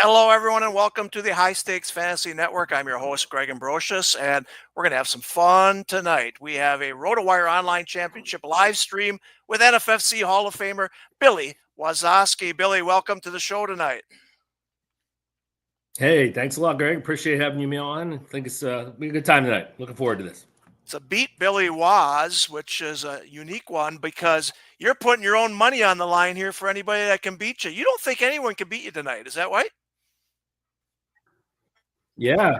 Hello, everyone, and welcome to the High Stakes Fantasy Network. I'm your host, Greg Ambrosius, and we're going to have some fun tonight. We have a Rotowire Online Championship live stream with NFFC Hall of Famer Billy Wasosky. Billy, welcome to the show tonight. Hey, thanks a lot, Greg. Appreciate having me on. I think it's be a good time tonight. Looking forward to this. It's a Beat Billy Was, which is a unique one because you're putting your own money on the line here for anybody that can beat you. You don't think anyone can beat you tonight, is that right? Yeah.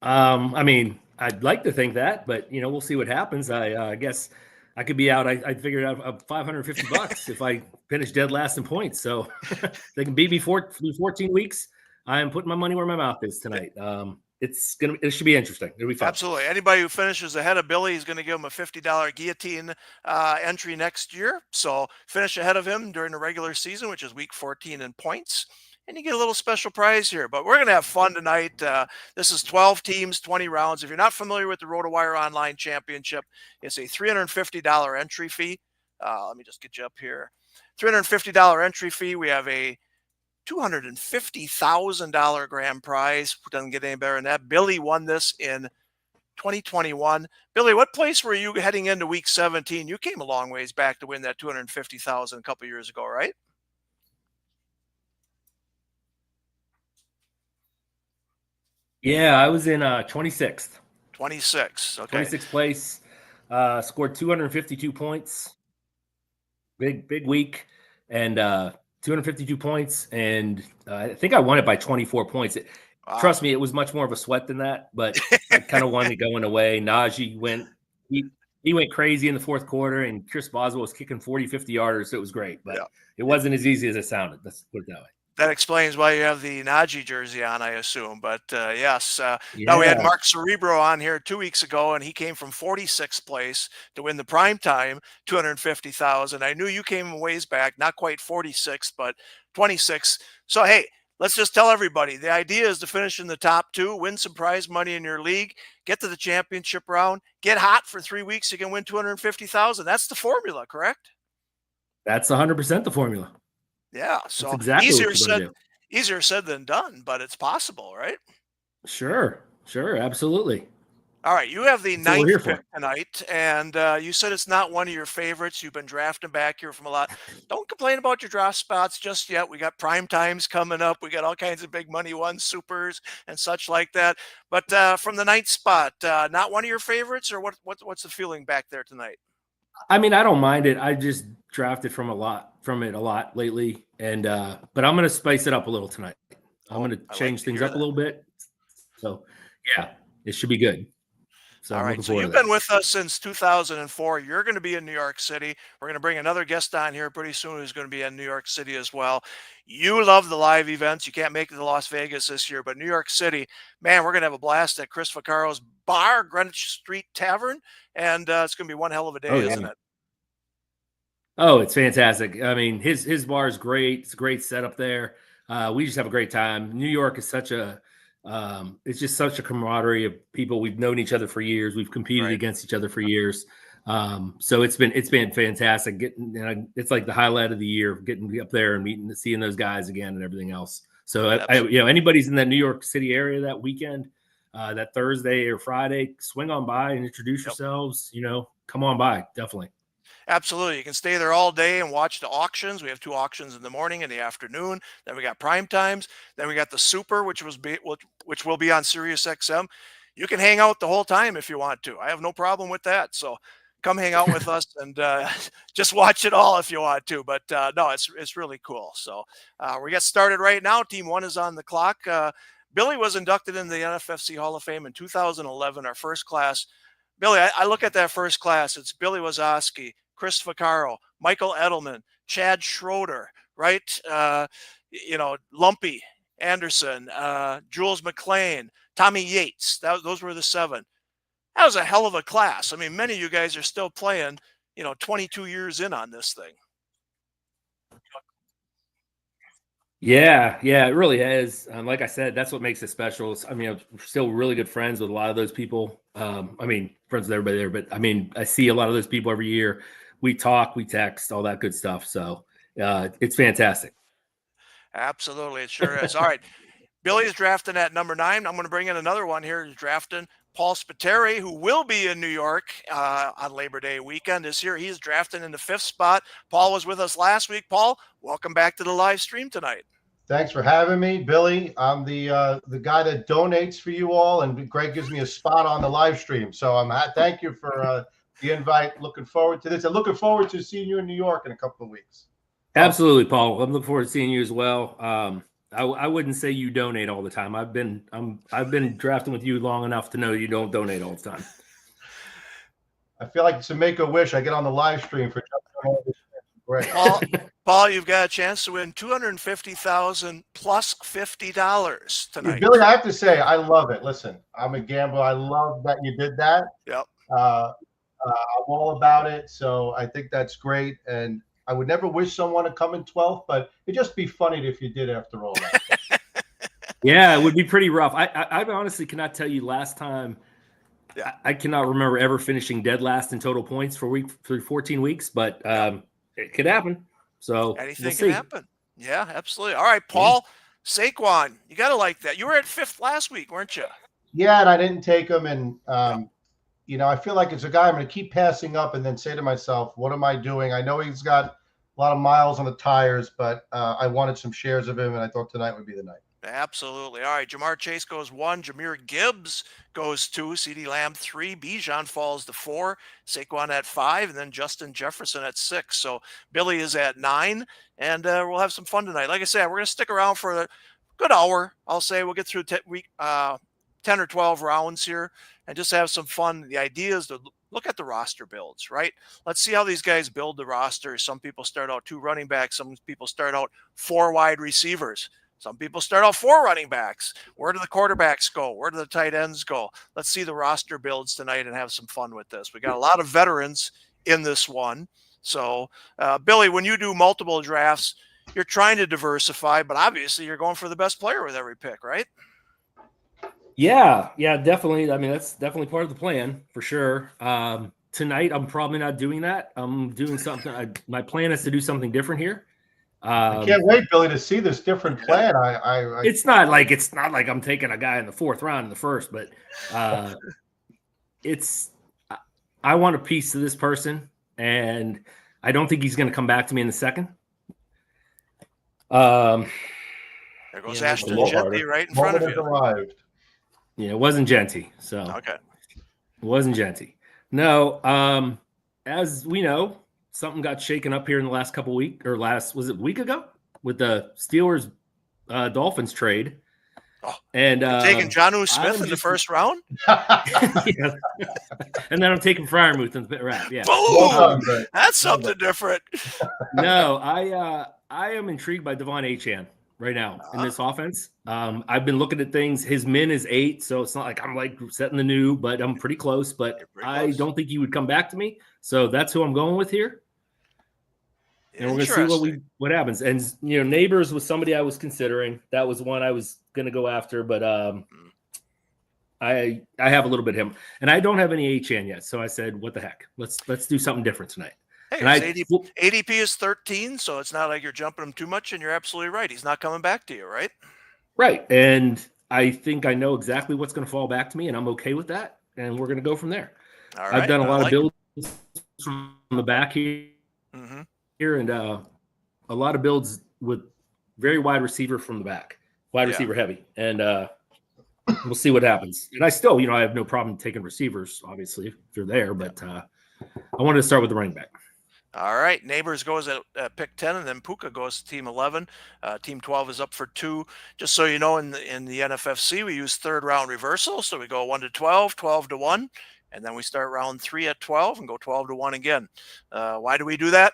I mean, I'd like to think that, but we'll see what happens. I guess I could be out. I figured out $550 if I finish dead last in points. So they can beat me for 14 weeks. I am putting my money where my mouth is tonight. It should be interesting. It'll be fun. Absolutely. Anybody who finishes ahead of Billy is going to give him a $50 guillotine entry next year. So finish ahead of him during the regular season, which is week 14 in points. And you get a little special prize here. But we're going to have fun tonight. This is 12 teams, 20 rounds. If you're not familiar with the Rotowire Online Championship, it's a $350 entry fee. Let me just get you up here. $350 entry fee. We have a $250,000 grand prize. Doesn't get any better than that. Billy won this in 2021. Billy, what place were you heading into week 17? You came a long ways back to win that $250,000 a couple years ago, right? Yeah, I was in 26th. 26th. Okay. 26th place. Scored 252 points. Big week. And 252 points, and I think I won it by 24 points. Trust me, it was much more of a sweat than that, but I kind of wanted it going away. Najee went crazy in the fourth quarter, and Chris Boswell was kicking 40, 50 yarders, so it was great, but It wasn't as easy as it sounded. Let's put it that way. That explains why you have the Najee jersey on, I assume. But yes, Now we had Mark Cerebro on here 2 weeks ago, and he came from 46th place to win the prime time $250,000. I knew you came a ways back, not quite 46th, but 26th. So hey, let's just tell everybody the idea is to finish in the top two, win some prize money in your league, get to the championship round, get hot for 3 weeks. You can win $250,000. That's the formula, correct? That's 100% the formula. Yeah, so exactly easier said than done, but it's possible, right? Sure, absolutely. All right, you have the ninth pick tonight, and you said it's not one of your favorites. You've been drafting back here from a lot. Don't complain about your draft spots just yet. We got prime times coming up. We got all kinds of big money ones, supers, and such like that. But from the ninth spot, not one of your favorites, or what's the feeling back there tonight? I mean, I don't mind it. I just drafted from it a lot lately, and but I'm going to spice it up a little tonight. I'm going to change things up a little bit. So, yeah, it should be good. So all right, so you've been with us since 2004. You're going to be in New York City. We're going to bring another guest on here pretty soon who's going to be in New York City as well. You love the live events. You can't make it to Las Vegas this year, but New York City, man, we're going to have a blast at Chris Vaccaro's bar, Greenwich Street Tavern, and it's going to be one hell of a day, isn't it? Oh, it's fantastic. I mean, his bar is great. It's a great setup there. We just have a great time. New York is it's just such a camaraderie of people. We've known each other for years. We've competed against each other for years. So it's been fantastic. It's like the highlight of the year, getting up there and seeing those guys again and everything else. So anybody's in that New York City area that weekend, that Thursday or Friday, swing on by and introduce yourselves. Come on by, definitely. Absolutely. You can stay there all day and watch the auctions. We have 2 auctions in the morning and the afternoon. Then we got prime times. Then we got the super, which will be on Sirius XM. You can hang out the whole time if you want to. I have no problem with that. So come hang out with us and just watch it all if you want to. But no, it's really cool. So we get started right now. Team 1 is on the clock. Billy was inducted into the NFFC Hall of Fame in 2011, our first class. Billy, I look at that first class. It's Billy Wasosky, Chris Vaccaro, Michael Edelman, Chad Schroeder, right? Lumpy Anderson, Jules McLean, Tommy Yates. Those were the 7. That was a hell of a class. I mean, many of you guys are still playing, 22 years in on this thing. Yeah, it really is. Like I said, that's what makes it special. I'm still really good friends with a lot of those people. Friends with everybody there, but I see a lot of those people every year. We talk, we text, all that good stuff. So it's fantastic. Absolutely, it sure is. All right, Billy is drafting at number 9. I'm going to bring in another one here. He's drafting Paul Spiteri, who will be in New York on Labor Day weekend this year. He's drafting in the 5th spot. Paul was with us last week. Paul, welcome back to the live stream tonight. Thanks for having me, Billy. I'm the guy that donates for you all, and Greg gives me a spot on the live stream. So thank you for the invite. Looking forward to this, and looking forward to seeing you in New York in a couple of weeks. Absolutely, Paul. I'm looking forward to seeing you as well. I wouldn't say you donate all the time. I've been drafting with you long enough to know you don't donate all the time. I feel like it's a make-a-wish. I get on the live stream for Great. Paul, you've got a chance to win $250,000 plus $50 tonight. Billy, I have to say, I love it. Listen, I'm a gambler. I love that you did that. Yep. I'm all about it. So I think that's great. And I would never wish someone to come in 12th, but it'd just be funny if you did after all that. Yeah, it would be pretty rough. I honestly cannot tell you last time. Yeah. I cannot remember ever finishing dead last in total points for 14 weeks, but it could happen. So anything can happen. Yeah, absolutely. All right, Paul, Saquon, you got to like that. You were at 5th last week, weren't you? Yeah, and I didn't take him. And, I feel like it's a guy I'm going to keep passing up and then say to myself, what am I doing? I know he's got a lot of miles on the tires, but I wanted some shares of him, and I thought tonight would be the night. Absolutely. All right, Jamar Chase goes 1, Jahmyr Gibbs goes 2, CeeDee Lamb 3, Bijan falls to 4, Saquon at 5, and then Justin Jefferson at 6. So Billy is at 9, and we'll have some fun tonight. Like I said, we're going to stick around for a good hour. I'll say we'll get through 10 or 12 rounds here and just have some fun. The idea is to look at the roster builds, right? Let's see how these guys build the roster. Some people start out 2 running backs. Some people start out 4 wide receivers. Some people start out 4 running backs. Where do the quarterbacks go? Where do the tight ends go? Let's see the roster builds tonight and have some fun with this. We got a lot of veterans in this one. So, Billy, when you do multiple drafts, you're trying to diversify, but obviously you're going for the best player with every pick, right? Yeah, definitely. I mean, that's definitely part of the plan for sure. Tonight, I'm probably not doing that. I'm doing something. My plan is to do something different here. I can't wait, Billy, to see this different plan. It's not like I'm taking a guy in the 4th round in the 1st, but I want a piece of this person, and I don't think he's going to come back to me in the 2nd. There goes Ashton Genty right in front of you. Arrived. Yeah, it wasn't Genty. So okay, it wasn't Genty. No, as we know, something got shaken up here in the last couple weeks, or was it a week ago with the Steelers Dolphins trade. Oh, and taking Jonnu Smith in the 1st round. Yeah. And then I'm taking Freiermuth in the wrap. Yeah. Boom! That's something different. No, I am intrigued by Devon Achane right now in this offense. I've been looking at things. His min is 8, so it's not like I'm like setting the new, but I'm pretty close. But I don't think he would come back to me. So that's who I'm going with here. And we're going to see what happens. And, Neighbors was somebody I was considering. That was one I was going to go after, but I have a little bit of him. And I don't have any Achane yet. So I said, what the heck? Let's do something different tonight. Hey, ADP is 13, so it's not like you're jumping him too much, and you're absolutely right. He's not coming back to you, right? Right. And I think I know exactly what's going to fall back to me, and I'm okay with that. And we're going to go from there. All right. I've done a lot of builds from the back here, and a lot of builds with very wide receiver from the back, receiver heavy. And we'll see what happens. And I still, I have no problem taking receivers, obviously, if they're there, but I wanted to start with the running back. All right. Neighbors goes at pick 10, and then Puka goes to team 11. Team 12 is up for 2. Just so you know, in the NFFC, we use 3rd round reversal. So we go 1 to 12, 12 to 1, and then we start round 3 at 12 and go 12 to 1 again. Why do we do that?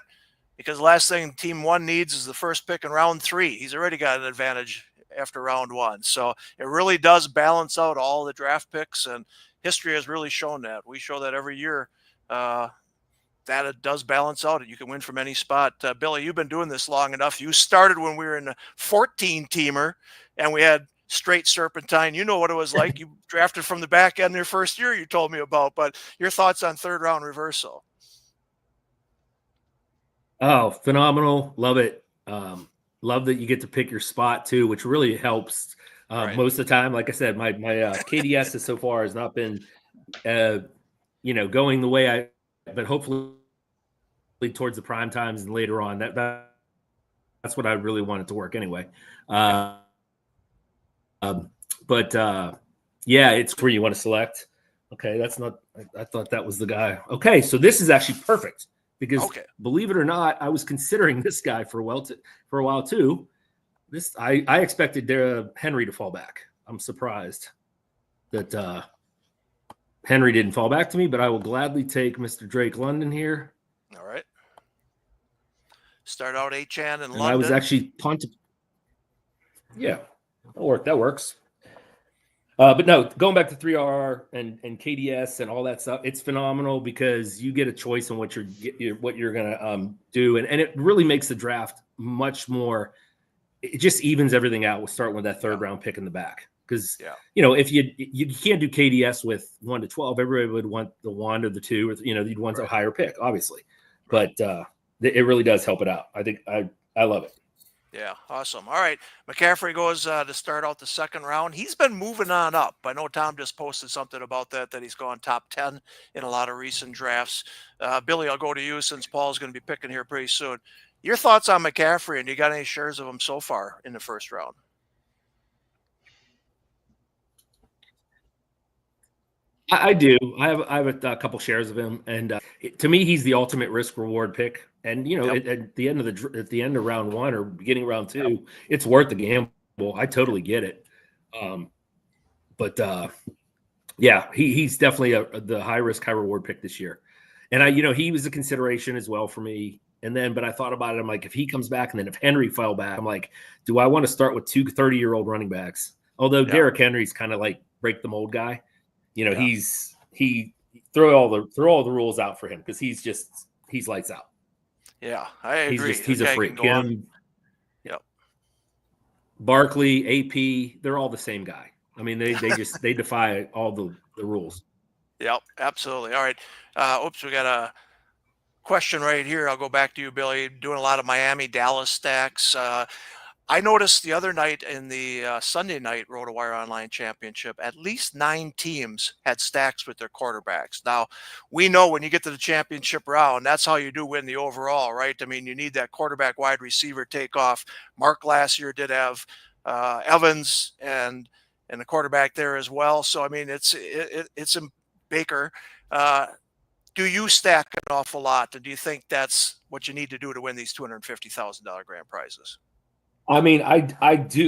Because the last thing team 1 needs is the first pick in round 3. He's already got an advantage after round 1. So it really does balance out all the draft picks, and history has really shown that. We show that every year. That it does balance out. You can win from any spot. Billy, you've been doing this long enough. You started when we were in a 14-teamer, and we had straight serpentine. You know what it was like. You drafted from the back end your first year, you told me about. But your thoughts on 3rd round reversal? Oh, phenomenal. Love it. Love that you get to pick your spot too, which really helps most of the time. Like I said, my KDS so far has not been, going the way but hopefully towards the prime times and later on. That's what I really wanted to work anyway. Yeah, it's where you want to select. Okay, that's not. I thought that was the guy. Okay, so this is actually perfect because believe it or not, I was considering this guy for a while too. I expected Henry to fall back. I'm surprised that Henry didn't fall back to me, but I will gladly take Mr. Drake London here. All right. Start out Achan and London. I was actually Yeah, that works. But no, going back to 3R and KDS and all that stuff, it's phenomenal because you get a choice on what you're gonna do, and it really makes the draft much more. It just evens everything out. We'll start with that third round pick in the back because if you can't do KDS with 1 to 12, everybody would want the 1 or the 2, or you'd want a higher pick, obviously. But it really does help it out. I think I love it. Yeah, awesome. All right, McCaffrey goes to start out the second round. He's been moving on up. I know Tom just posted something about that he's gone top 10 in a lot of recent drafts. Billy, I'll go to you since Paul's going to be picking here pretty soon. Your thoughts on McCaffrey, and you got any shares of him so far in the first round? I do. I have a couple shares of him, and to me, he's the ultimate risk reward pick. And at the end of round 1 or beginning of round 2, it's worth the gamble. I totally get it. He's definitely the high risk, high reward pick this year. And he was a consideration as well for me. But I thought about it. I'm like, if he comes back, and then if Henry fell back, I'm like, do I want to start with 2 30-year-old running backs? Although Derrick Henry's kind of like break the mold guy. He throw all the rules out for him because he's lights out. Yeah, I agree. He's a freak. Barkley, AP, they're all the same guy. I mean, they defy all the rules. Yep, absolutely. All right. We got a question right here. I'll go back to you, Billy. Doing a lot of Miami, Dallas stacks. I noticed the other night in the Sunday night Rotowire Online Championship, at least 9 teams had stacks with their quarterbacks. Now, we know when you get to the championship round, that's how you do win the overall, right? I mean, you need that quarterback wide receiver takeoff. Mark last year did have Evans and the quarterback there as well. So, I mean, it's in Baker. Do you stack an awful lot? And do you think that's what you need to do to win these $250,000 grand prizes? I mean,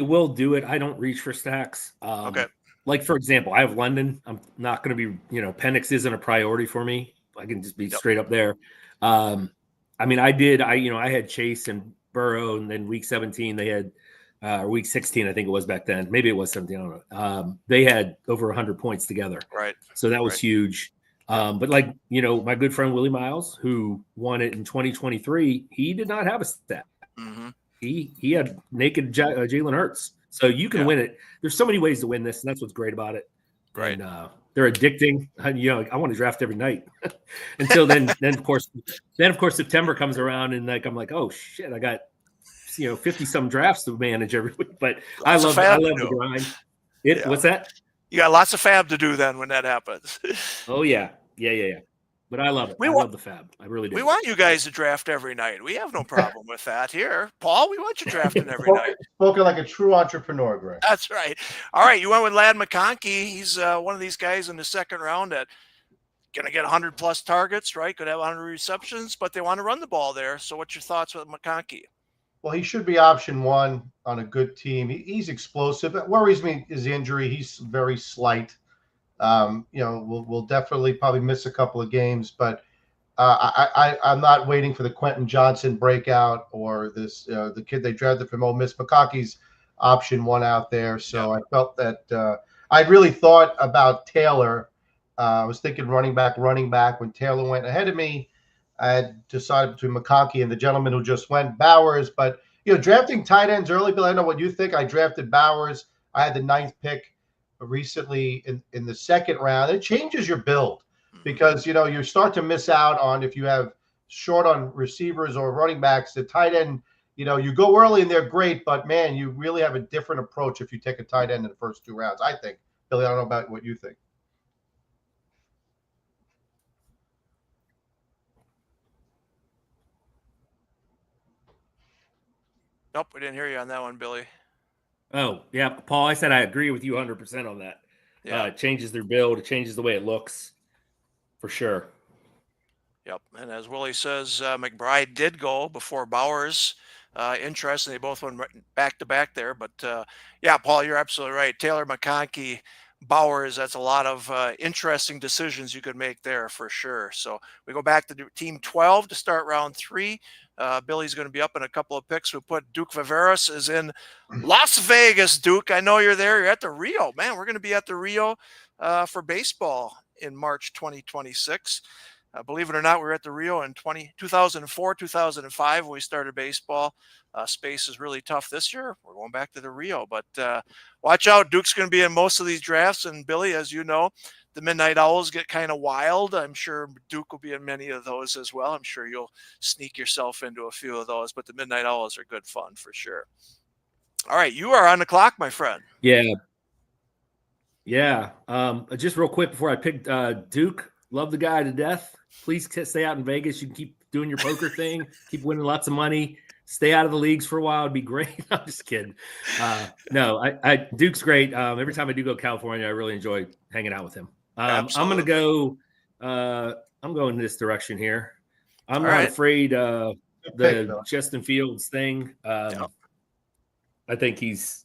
will do it. I don't reach for stacks. Okay. Like, for example, I have London. I'm not going to be, Penix isn't a priority for me. I can just be straight up there. I mean, I had Chase and Burrow, and then week 17, they had, or week 16, I think it was back then. Maybe it was 17. I don't know. They had over 100 points together. Right. So that was huge. But my good friend Willie Miles, who won it in 2023, he did not have a stack. Mm-hmm. He had naked Jalen Hurts. So you can win it. There's so many ways to win this, and that's what's great about it. Right. And they're addicting. I want to draft every night. Until then of course September comes around, and I'm like, oh shit, I got 50 some drafts to manage every week. But I love the grind. What's that? You got lots of fab to do then when that happens. Oh yeah. But I love it. I love the fab. I really do. We want you guys to draft every night. We have no problem with that here. Paul, we want you drafting every night. Spoken like a true entrepreneur, Greg. That's right. All right, you went with Ladd McConkey. He's one of these guys in the second round that going to get 100-plus targets, right? Could have 100 receptions, but they want to run the ball there. So what's your thoughts with McConkey? Well, he should be option 1 on a good team. He's explosive. It worries me his injury. He's very slight. We'll definitely probably miss a couple of games, but I'm not waiting for the Quentin Johnson breakout or this the kid they drafted from Ole Miss. McConkey's option 1 out there, so I felt that I really thought about Taylor. I was thinking running back. When Taylor went ahead of me, I had decided between McConkey and the gentleman who just went, Bowers. But drafting tight ends early, Bill, I know what you think. I drafted Bowers. I had the 9th pick recently in the second round. It changes your build because you start to miss out on, if you have short on receivers or running backs, the tight end you go early and they're great, but man, you really have a different approach if you take a tight end in the first 2 rounds. I think, Billy. I don't know about what you think. Nope, we didn't hear you on that one, Billy. Oh, yeah, Paul, I said I agree with you 100% on that. Yeah. It changes their build. It changes the way it looks, for sure. Yep. And as Willie says, McBride did go before Bowers. Interesting. They both went back to back there. But yeah, Paul, you're absolutely right. Taylor, McConkey, Bowers, that's a lot of interesting decisions you could make there for sure. So we go back to team 12 to start round 3. Billy's going to be up in a couple of picks. We put Duke Viveras is in Las Vegas. Duke, I know you're there. You're at the Rio. Man, we're going to be at the Rio for baseball in March 2026. Believe it or not, we were at the Rio in 2004, 2005 when we started baseball. Space is really tough this year. We're going back to the Rio, but watch out. Duke's going to be in most of these drafts. And Billy, as you know, the Midnight Owls get kind of wild. I'm sure Duke will be in many of those as well. I'm sure you'll sneak yourself into a few of those, but the Midnight Owls are good fun for sure. All right, you are on the clock, my friend. Yeah. Just real quick before I pick Duke, love the guy to death. Please stay out in Vegas. You can keep doing your poker thing, keep winning lots of money. Stay out of the leagues for a while. It'd be great. I'm just kidding. No, Duke's great. Every time I do go to California, I really enjoy hanging out with him. I'm going to go. I'm going this direction here. I'm not afraid the Justin Fields thing. I think he's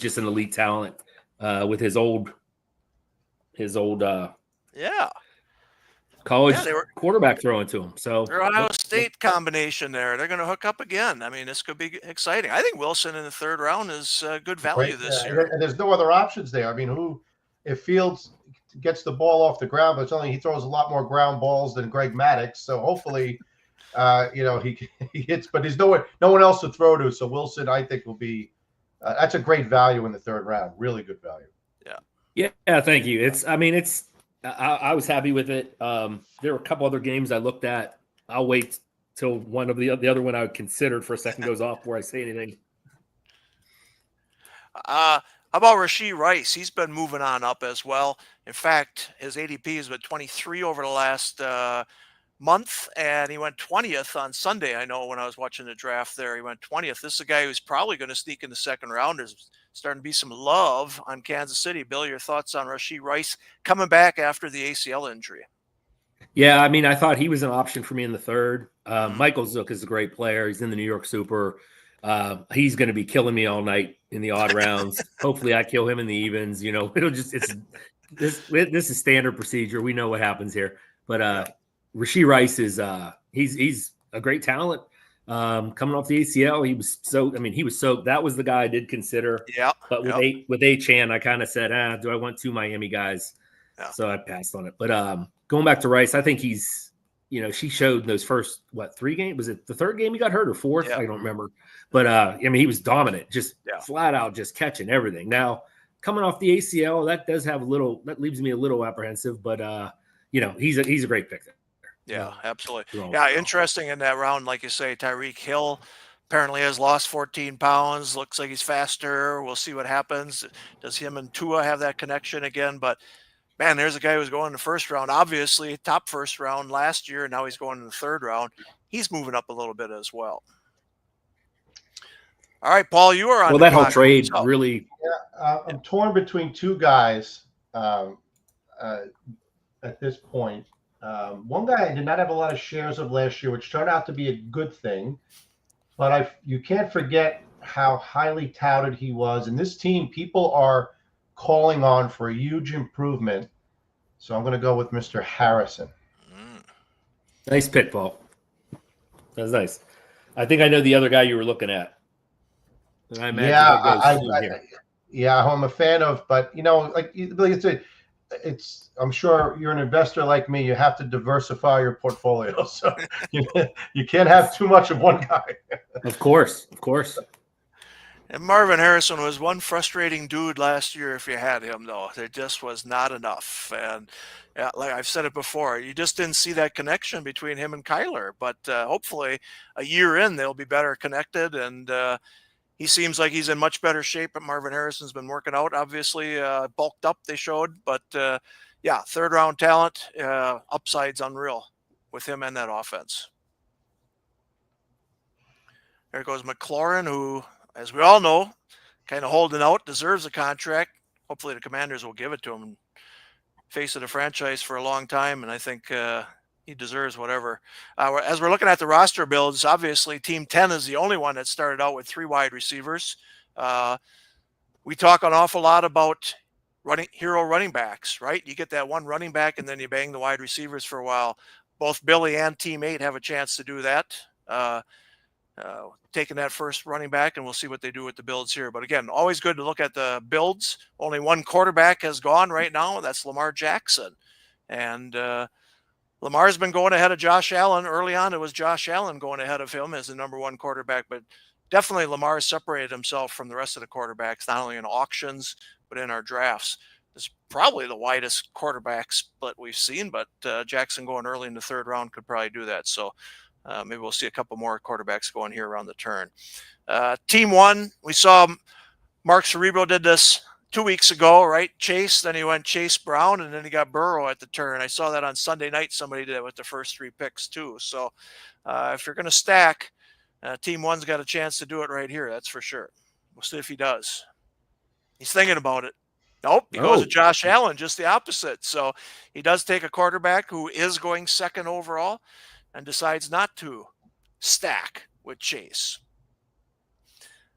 just an elite talent with his old college quarterback throwing to him. So their Ohio State combination there, they're going to hook up again. I mean, this could be exciting. I think Wilson in the 3rd round is good value this year. And there's no other options there. I mean, if Fields gets the ball off the ground, but he throws a lot more ground balls than Greg Maddux. So hopefully, he hits, but there's no one else to throw to. So Wilson, I think, will be that's a great value in the 3rd round. Really good value. Yeah. Thank you. I was happy with it. There were a couple other games I looked at. I'll wait till one of the other one I considered for a second goes off before I say anything. How about Rashee Rice? He's been moving on up as well. In fact, his ADP has been 23 over the last month, and he went 20th on Sunday. I know when I was watching the draft there, he went 20th. This is a guy who's probably going to sneak in the 2nd round. There's starting to be some love on Kansas City. Bill, your thoughts on Rashee Rice coming back after the ACL injury? Yeah, I mean, I thought he was an option for me in the 3rd. Michael Zook is a great player. He's in the New York Super. He's going to be killing me all night in the odd rounds. Hopefully I kill him in the evens. This is standard procedure. We know what happens here. But Rashee Rice is he's a great talent. Coming off the ACL, he was so that was the guy I did consider. Yeah. But with Achane, I kind of said, do I want 2 Miami guys? Yeah. So I passed on it. But going back to Rice, I think he's, she showed in those first 3 games. Was it the 3rd game he got hurt or 4th? Yeah. I don't remember. But he was dominant, just flat out, just catching everything. Now coming off the ACL, that leaves me a little apprehensive. But he's a great pick there. Yeah, absolutely. Yeah, interesting in that round, like you say, Tyreek Hill apparently has lost 14 pounds. Looks like he's faster. We'll see what happens. Does him and Tua have that connection again? But, man, there's a guy who's going in the 1st round, obviously top 1st round last year, and now he's going in the 3rd round. He's moving up a little bit as well. All right, Paul, you are on. Well, that whole trade really. Yeah, I'm torn between 2 guys at this point. One guy I did not have a lot of shares of last year, which turned out to be a good thing. But you can't forget how highly touted he was. And this team, people are calling on for a huge improvement. So I'm going to go with Mr. Harrison. Nice pick, Paul. That's nice. I think I know the other guy you were looking at. I imagine I'm a fan of, but I'm sure you're an investor like me. You have to diversify your portfolio, so you can't have too much of one guy. Of course. And Marvin Harrison was one frustrating dude last year if you had him, though. There just was not enough. And yeah, like I've said it before, you just didn't see that connection between him and Kyler. But hopefully a year in, they'll be better connected. And he seems like he's in much better shape. But Marvin Harrison's been working out, obviously, bulked up, they showed. But yeah, third round talent, upside's unreal with him and that offense. There goes McLaurin, who, as we all know, kind of holding out, deserves a contract. Hopefully the Commanders will give it to him. Face of the franchise for a long time, and I think he deserves whatever. As we're looking at the roster builds, obviously Team 10 is the only one that started out with 3 wide receivers. We talk an awful lot about hero running backs, right? You get that one running back, and then you bang the wide receivers for a while. Both Billy and Team 8 have a chance to do that. Taking that first running back, and we'll see what they do with the builds here. But again, always good to look at the builds. Only one quarterback has gone right now. That's Lamar Jackson. And Lamar's been going ahead of Josh Allen. Early on, it was Josh Allen going ahead of him as the number 1 quarterback. But definitely Lamar separated himself from the rest of the quarterbacks, not only in auctions, but in our drafts. It's probably the widest quarterback split we've seen, but Jackson going early in the 3rd round could probably do that. So maybe we'll see a couple more quarterbacks going here around the turn. Team 1, we saw Mark Cerebro did this 2 weeks ago, right? Chase, then he went Chase Brown, and then he got Burrow at the turn. I saw that on Sunday night. Somebody did it with the first 3 picks too. So if you're going to stack, Team 1's got a chance to do it right here. That's for sure. We'll see if he does. He's thinking about it. Nope, he goes to Josh Allen, just the opposite. So he does take a quarterback who is going 2nd overall and decides not to stack with Chase.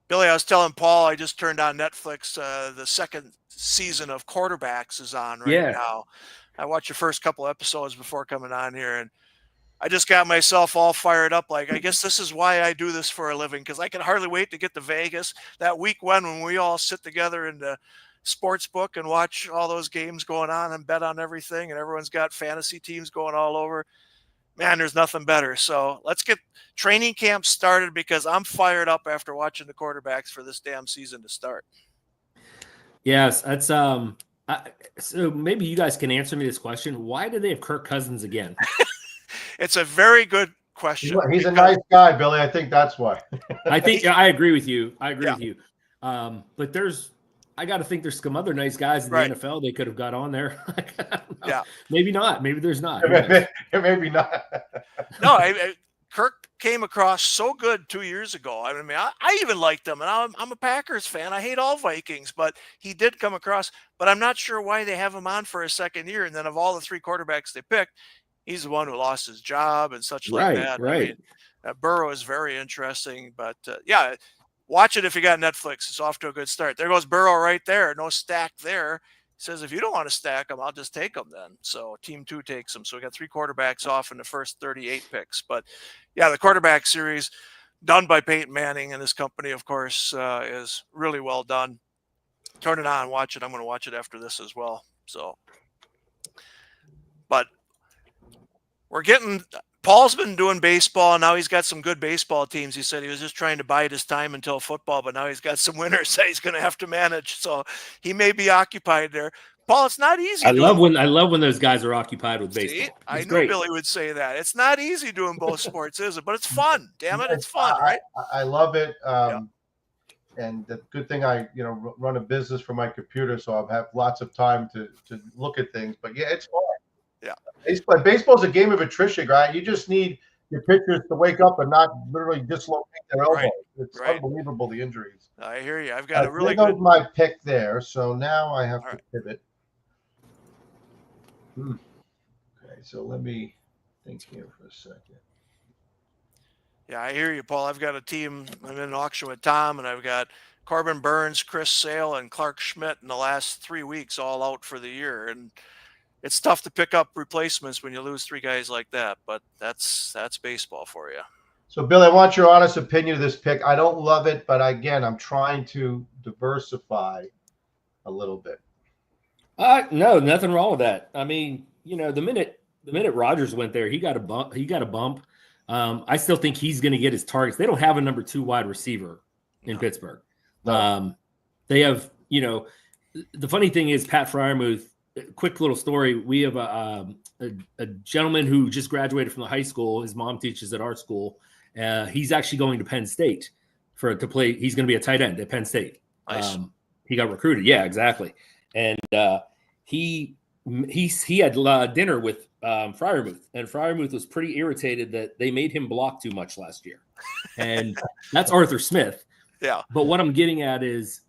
Billy, I was telling Paul, I just turned on Netflix. The 2nd season of Quarterbacks is on right now. I watched the first couple episodes before coming on here, and I just got myself all fired up. Like, I guess this is why I do this for a living, because I can hardly wait to get to Vegas that week when we all sit together in the sports book and watch all those games going on and bet on everything, and everyone's got fantasy teams going all over. Man, there's nothing better. So let's get training camp started, because I'm fired up after watching the quarterbacks for this damn season to start. Yes, that's so maybe you guys can answer me this question. Why do they have Kirk Cousins again? It's a very good question. He's a nice guy, Billy. I think that's why. I agree with you. With you. But I got to think there's some other nice guys in the NFL they could have got on there. Yeah. Maybe not. Maybe there's not. Maybe not. No, Kirk came across so good 2 years ago. I mean, I even liked him, and I'm a Packers fan. I hate all Vikings, but he did come across. But I'm not sure why they have him on for a 2nd year. And then of all the 3 quarterbacks they picked, he's the one who lost his job and such like that. Right. I mean, Burrow is very interesting, but yeah. Watch it if you got Netflix. It's off to a good start. There goes Burrow right there. No stack there. He says, if you don't want to stack them, I'll just take them then. So Team 2 takes them. So we got 3 quarterbacks off in the first 38 picks. But yeah, the quarterback series done by Peyton Manning and his company, of course, is really well done. Turn it on, watch it. I'm going to watch it after this as well. So, but Paul's been doing baseball, and now he's got some good baseball teams. He said he was just trying to bide his time until football, but now he's got some winners that he's going to have to manage. So he may be occupied there. Paul, it's not easy. I love when those guys are occupied with baseball. See, I knew Billy would say that. It's not easy doing both sports, is it? But it's fun. Damn it, it's fun, right? I love it. And the good thing I run a business from my computer, so I have lots of time to look at things. But yeah, it's fun. Yeah. Baseball's a game of attrition, right? You just need your pitchers to wake up and not literally dislocate their elbows. Right. It's unbelievable, the injuries. I hear you. I've got a really good. My pick there. So now I have to pivot. Okay, so let me think here for a second. Yeah, I hear you, Paul. I've got a team. I'm in an auction with Tom, and I've got Corbin Burns, Chris Sale, and Clark Schmidt in the last 3 weeks all out for the year. And it's tough to pick up replacements when you lose 3 guys like that, but that's baseball for you. So, Bill, I want your honest opinion of this pick. I don't love it, but again, I'm trying to diversify a little bit. No, nothing wrong with that. I mean, the minute Rodgers went there, he got a bump. I still think he's going to get his targets. They don't have a number 2 wide receiver in Pittsburgh. No. They have, the funny thing is Pat Fryermuth, quick little story. We have a gentleman who just graduated from the high school. His mom teaches at our school. He's actually going to Penn State to play. He's going to be a tight end at Penn State. Nice. He got recruited. Yeah, exactly. And he had dinner with Fryermuth, and Fryermuth was pretty irritated that they made him block too much last year. And that's Arthur Smith. Yeah. But what I'm getting at is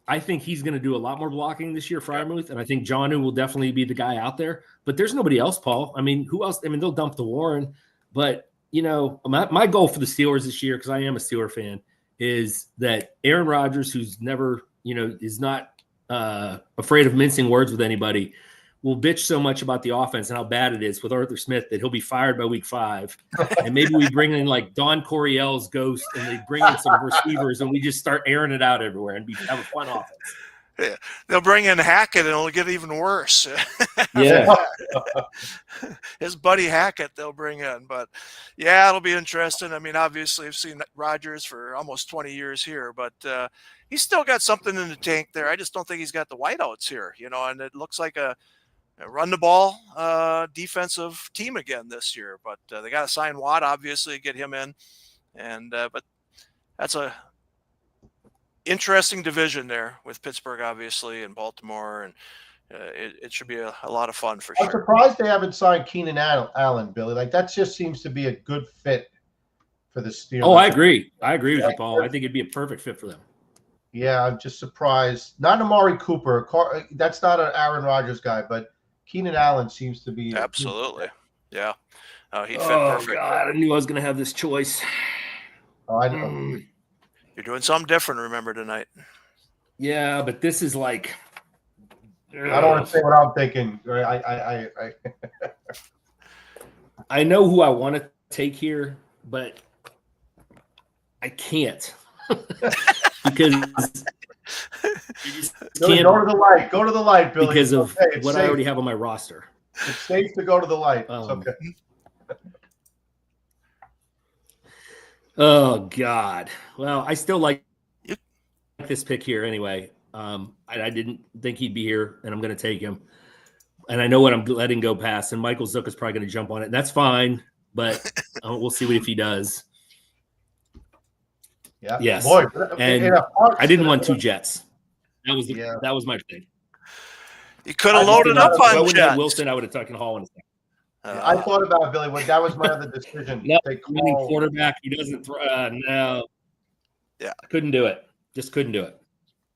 I think he's going to do a lot more blocking this year, Fryermuth, and I think Jonnu will definitely be the guy out there. But there's nobody else, Paul. I mean, who else? I mean, they'll dump the Warren. But, my goal for the Steelers this year, because I am a Steeler fan, is that Aaron Rodgers, who's never, is not afraid of mincing words with anybody, will bitch so much about the offense and how bad it is with Arthur Smith that he'll be fired by week 5. And maybe we bring in like Don Coryell's ghost and they bring in some receivers and we just start airing it out everywhere and have a fun offense. Yeah. They'll bring in Hackett and it'll get even worse. Yeah. His buddy Hackett they'll bring in. But, yeah, it'll be interesting. I mean, obviously, I've seen Rodgers for almost 20 years here, but he's still got something in the tank there. I just don't think he's got the whiteouts here, and it looks like a run the ball defensive team again this year. But they got to sign Watt, obviously, get him in. And but that's a interesting division there with Pittsburgh, obviously, and Baltimore, and it should be a lot of fun for sure. I'm surprised they haven't signed Keenan Allen, Billy. Like that just seems to be a good fit for the Steelers. Oh, I agree. I agree with you, Paul. I think it'd be a perfect fit for them. Yeah, I'm just surprised. Not Amari Cooper. That's not an Aaron Rodgers guy, but Keenan Allen seems to be. Absolutely. Yeah. He'd fit perfect. God, I knew I was going to have this choice. Oh, I know. You're doing something different, remember, tonight. Yeah, but this is like. I don't want to say what I'm thinking. I know who I want to take here, but I can't. Because go to the light. Go to the light, Billy. Because of what I already have on my roster. It's safe to go to the light. It's okay. Oh, God. Well, I still like this pick here anyway. I didn't think he'd be here, and I'm going to take him. And I know what I'm letting go past, and Michael Zook is probably going to jump on it. That's fine, but we'll see if he does. Yeah. Yes. Boy, and I didn't want 2 Jets. That was my thing. You could have loaded up on Jets. Jets. Wilson, I would have taken Hall in a second. I thought about it, Billy. That was my other decision. No, quarterback. He doesn't throw. No. Yeah. Couldn't do it. Just couldn't do it.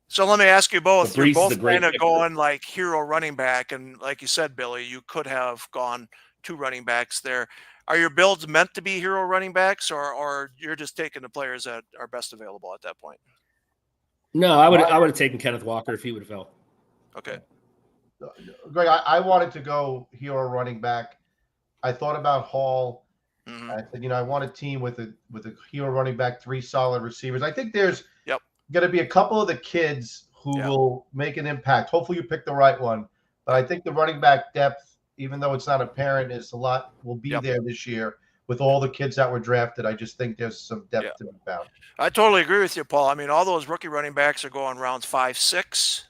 So let me ask you both. You're both kind of pick. going like hero running back. And like you said, Billy, you could have gone 2 running backs there. Are your builds meant to be hero running backs, or you're just taking the players that are best available at that point? No, I would have taken Kenneth Walker if he would have fell. Okay. Greg, I wanted to go hero running back. I thought about Hall. Mm-hmm. I said, I want a team with a hero running back, 3 solid receivers. I think there's going to be a couple of the kids who will make an impact. Hopefully you pick the right one. But I think the running back depth, even though it's not apparent, will be there this year with all the kids that were drafted. I just think there's some depth to be found. I totally agree with you, Paul. I mean, all those rookie running backs are going rounds 5, 6.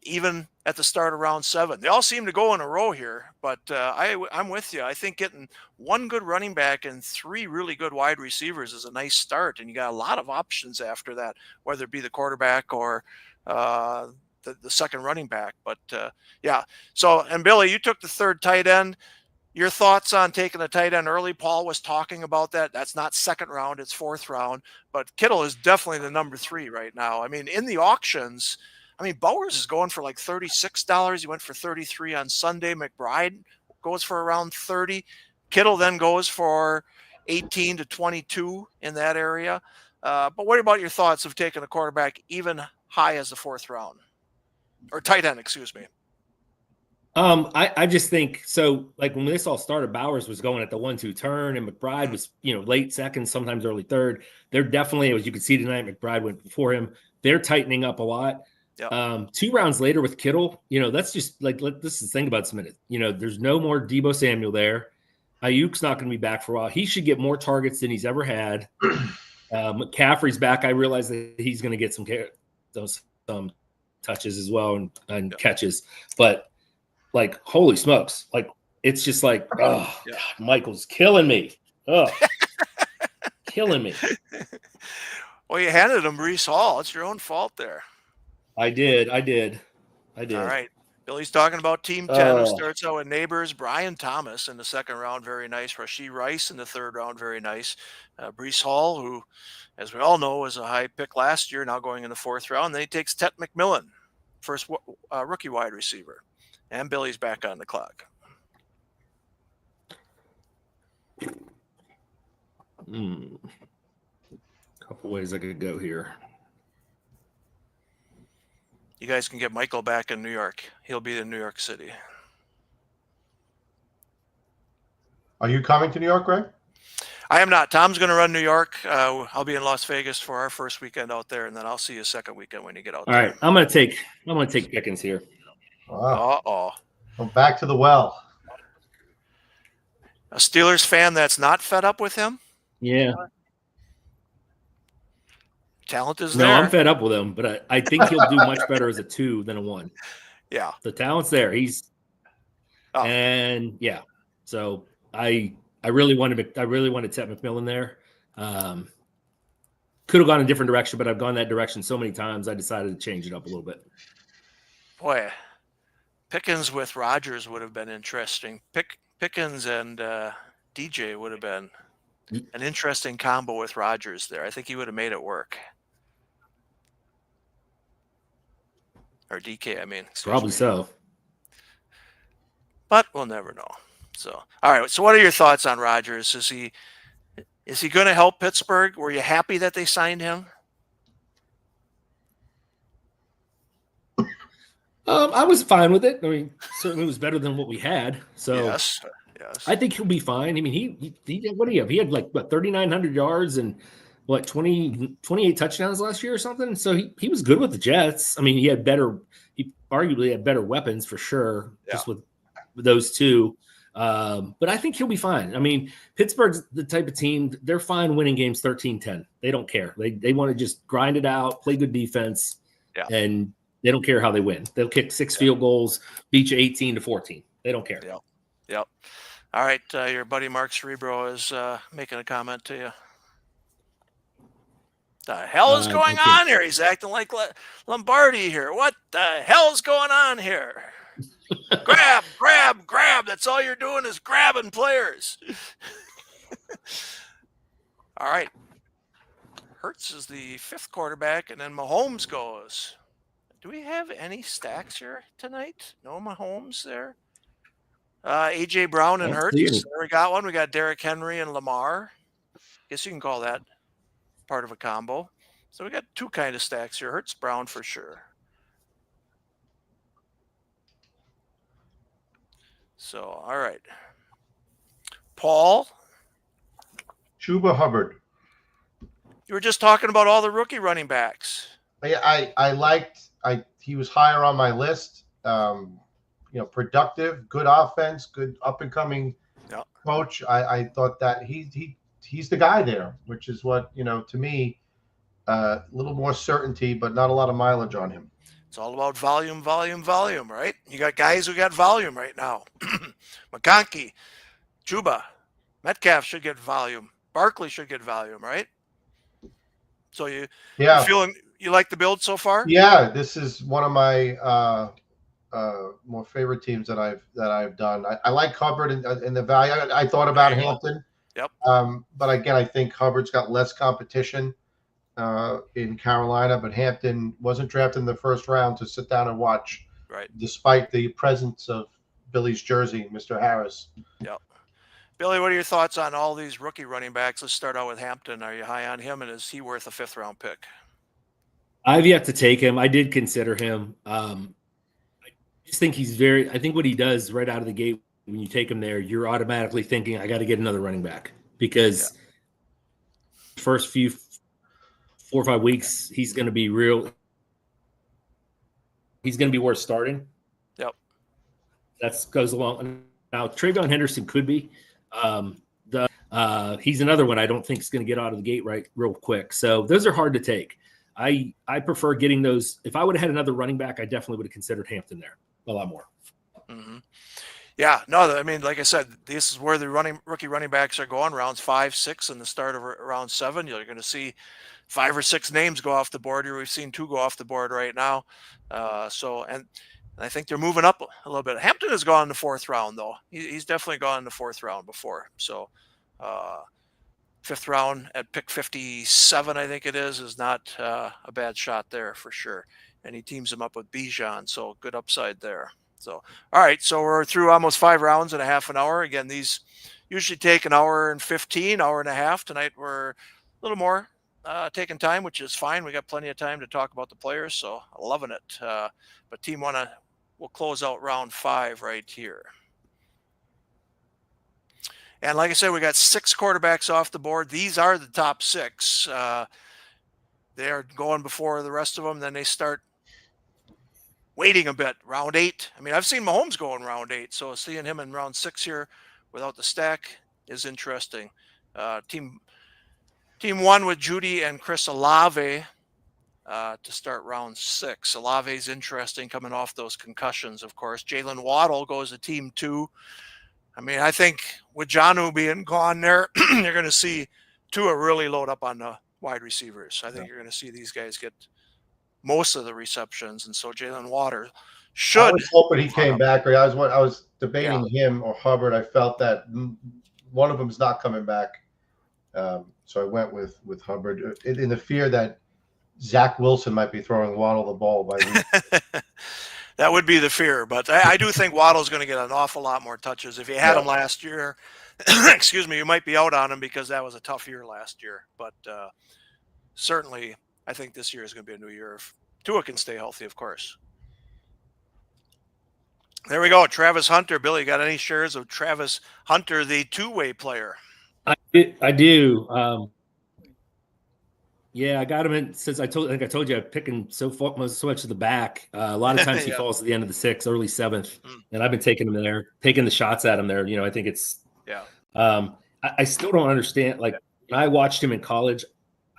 Even at the start of round 7, they all seem to go in a row here. But I'm with you. I think getting 1 good running back and 3 really good wide receivers is a nice start, and you got a lot of options after that, whether it be the quarterback or the second running back. But So, and Billy, you took the 3rd tight end. Your thoughts on taking a tight end early? Paul was talking about that. That's not 2nd round, it's 4th round. But Kittle is definitely the number 3 right now. I mean, in the auctions, Bowers is going for like $36. He went for $33 on Sunday. McBride goes for around $30. Kittle then goes for $18 to $22 in that area. But what about your thoughts of taking a quarterback even high as the 4th round? Or tight end, excuse me. I just think so. Like when this all started, Bowers was going at the 1-2 turn, and McBride was late 2nd, sometimes early 3rd. They're definitely, as you can see tonight, McBride went before him. They're tightening up a lot. Yep. 2 rounds later with Kittle, that's just like this is the thing about this minute. There's no more Deebo Samuel there. Ayuk's not going to be back for a while. He should get more targets than he's ever had. McCaffrey's back. I realize that he's going to get some touches as well and catches, but like, holy smokes, like it's just like, oh, God, Michael's killing me. Oh, killing me. Well, you handed him Brees Hall. It's your own fault there. I did. All right. Billy's talking about Team 10, who starts out with Neighbors, Brian Thomas in the second round, very nice. Rashee Rice in the third round, very nice. Brees Hall, who, as we all know, was a high pick last year, now going in the fourth round. Then he takes Tet McMillan, first rookie wide receiver. And Billy's back on the clock. Couple ways I could go here. You guys can get Michael back in New York. He'll be in New York City. Are you coming to New York, Greg? I am not. Tom's going to run New York. I'll be in Las Vegas for our first weekend out there, and then I'll see you second weekend when you get out there. All right, I'm going to take Pickens here. Wow. Uh-oh. Well, back to the well. A Steelers fan that's not fed up with him? Yeah. Talent is No, there. I'm fed up with him, but I think he'll do much better as a 2 than a 1. Yeah. The talent's there. And yeah. So I really wanted Tet McMillan there. Could have gone a different direction, but I've gone that direction so many times I decided to change it up a little bit. Boy, Pickens with Rodgers would have been interesting. Pickens and DJ would have been an interesting combo with Rodgers there. I think he would have made it work. Or DK, I mean. Probably so. But we'll never know. So, all right. So what are your thoughts on Rodgers? Is he going to help Pittsburgh? Were you happy that they signed him? I was fine with it. I mean, certainly it was better than what we had. So yes. I think he'll be fine. I mean, he what do you have? He had like 3,900 yards and 28 touchdowns last year or something. So he was good with the Jets. I mean, he arguably had better weapons for sure, just with those two. But I think he'll be fine. I mean, Pittsburgh's the type of team, they're fine winning games 13-10. They don't care. They want to just grind it out, play good defense, and they don't care how they win. They'll kick 6 field goals, beat you 18-14. They don't care. Yep. All right, your buddy Mark Cerebro is making a comment to you. The hell is going on here? He's acting like Lombardi here. What the hell is going on here? Grab. That's all you're doing is grabbing players. All right. Hurts is the 5th quarterback, and then Mahomes goes. Do we have any stacks here tonight? No Mahomes there? A.J. Brown and Hurts. There we got one. We got Derrick Henry and Lamar. Guess you can call that part of a combo. So we got 2 kind of stacks here. Hurts, Brown for sure. So, all right. Paul? Chuba Hubbard. You were just talking about all the rookie running backs. He was higher on my list. Productive, good offense, good up and coming coach. I thought that he's the guy there, which is what, to me, a little more certainty, but not a lot of mileage on him. It's all about volume, right? You got guys who got volume right now. McConkey, Chuba, Metcalf should get volume. Barkley should get volume, right? So you feeling you like the build so far? Yeah, this is one of my more favorite teams that I've done. I like Hubbard in the value. I thought about Hampton. Yep. But again, I think Hubbard's got less competition in Carolina, but Hampton wasn't drafted in the first round to sit down and watch. Right. Despite the presence of Billy's jersey, Mr. Harris. Yep. Billy, what are your thoughts on all these rookie running backs? Let's start out with Hampton. Are you high on him, and is he worth a 5th round pick? I've yet to take him. I did consider him. I just think I think what he does right out of the gate, when you take him there, you're automatically thinking, I got to get another running back, because first few 4 or 5 weeks, he's going to be he's going to be worth starting. Yep. That goes along. Now, Trayvon Henderson could be. He's another one I don't think is going to get out of the gate real quick. So those are hard to take. I prefer getting those. If I would have had another running back, I definitely would have considered Hampton there a lot more. Mm-hmm. Yeah, no, I mean, like I said, this is where the rookie running backs are going, rounds 5, 6, and the start of round 7. You're going to see 5 or 6 names go off the board here. We've seen 2 go off the board right now. And I think they're moving up a little bit. Hampton has gone in the 4th round, though. He's definitely gone in the 4th round before. So 5th round at pick 57, I think it is not a bad shot there for sure. And he teams him up with Bijan, so good upside there. So, all right, so we're through almost 5 rounds in a half an hour. Again, these usually take an hour and 15, hour and a half. Tonight we're a little more taking time, which is fine. We got plenty of time to talk about the players, so loving it. But Team 1 will close out round 5 right here. And like I said, we got 6 quarterbacks off the board. These are the top 6. They are going before the rest of them. Then they start waiting a bit. Round 8. I mean, I've seen Mahomes go in round 8, so seeing him in round 6 here without the stack is interesting. Team 1 with Judy and Chris Olave to start round 6. Olave's interesting coming off those concussions, of course. Jalen Waddle goes to Team 2. I mean, I think with Jonnu being gone there, you're going to see Tua really load up on the wide receivers. I think you're going to see these guys get most of the receptions, and so Jalen Waddle should. I was hoping he came back. I was debating him or Hubbard. I felt that one of them is not coming back, so I went with Hubbard in the fear that Zach Wilson might be throwing Waddle the ball by week. That would be the fear, but I do think Waddle's going to get an awful lot more touches. If you had him last year, excuse me, you might be out on him because that was a tough year last year. But certainly, I think this year is going to be a new year if Tua can stay healthy, of course. There we go. Travis Hunter. Billy, got any shares of Travis Hunter, the two-way player? I do. Yeah, I got him in since I think I told you I pick him so much to the back. A lot of times he falls at the end of the 6th, early 7th, and I've been taking him in there, taking the shots at him there. I think it's I still don't understand. Like when I watched him in college,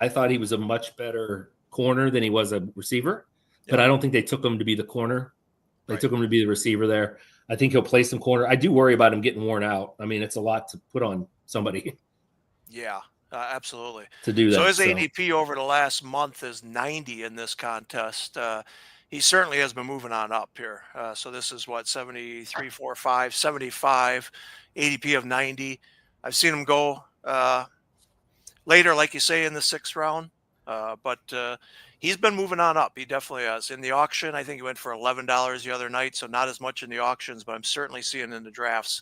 I thought he was a much better corner than he was a receiver, but I don't think they took him to be the corner. They took him to be the receiver there. I think he'll play some corner. I do worry about him getting worn out. I mean, it's a lot to put on somebody. Yeah. Absolutely. To do that. So his ADP over the last month is 90 in this contest. He certainly has been moving on up here. So this is what, 73, 4, 5, 75, ADP of 90. I've seen him go later, like you say, in the 6th round. But he's been moving on up. He definitely has. In the auction, I think he went for $11 the other night. So not as much in the auctions, but I'm certainly seeing in the drafts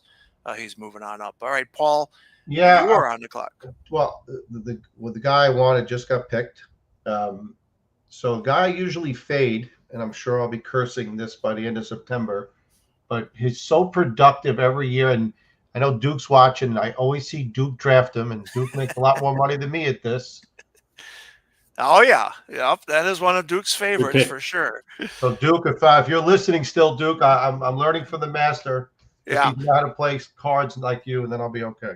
he's moving on up. All right, Paul. Yeah, you're on the clock. Well, the guy I wanted just got picked. So a guy I usually fade, and I'm sure I'll be cursing this by the end of September, but he's so productive every year. And I know Duke's watching, and I always see Duke draft him, and Duke makes a lot more money than me at this. Oh yeah, yep. That is one of Duke's favorites for sure. So Duke, if you're listening still, Duke, I'm learning from the master. Yeah, you know how to play cards like you, and then I'll be okay.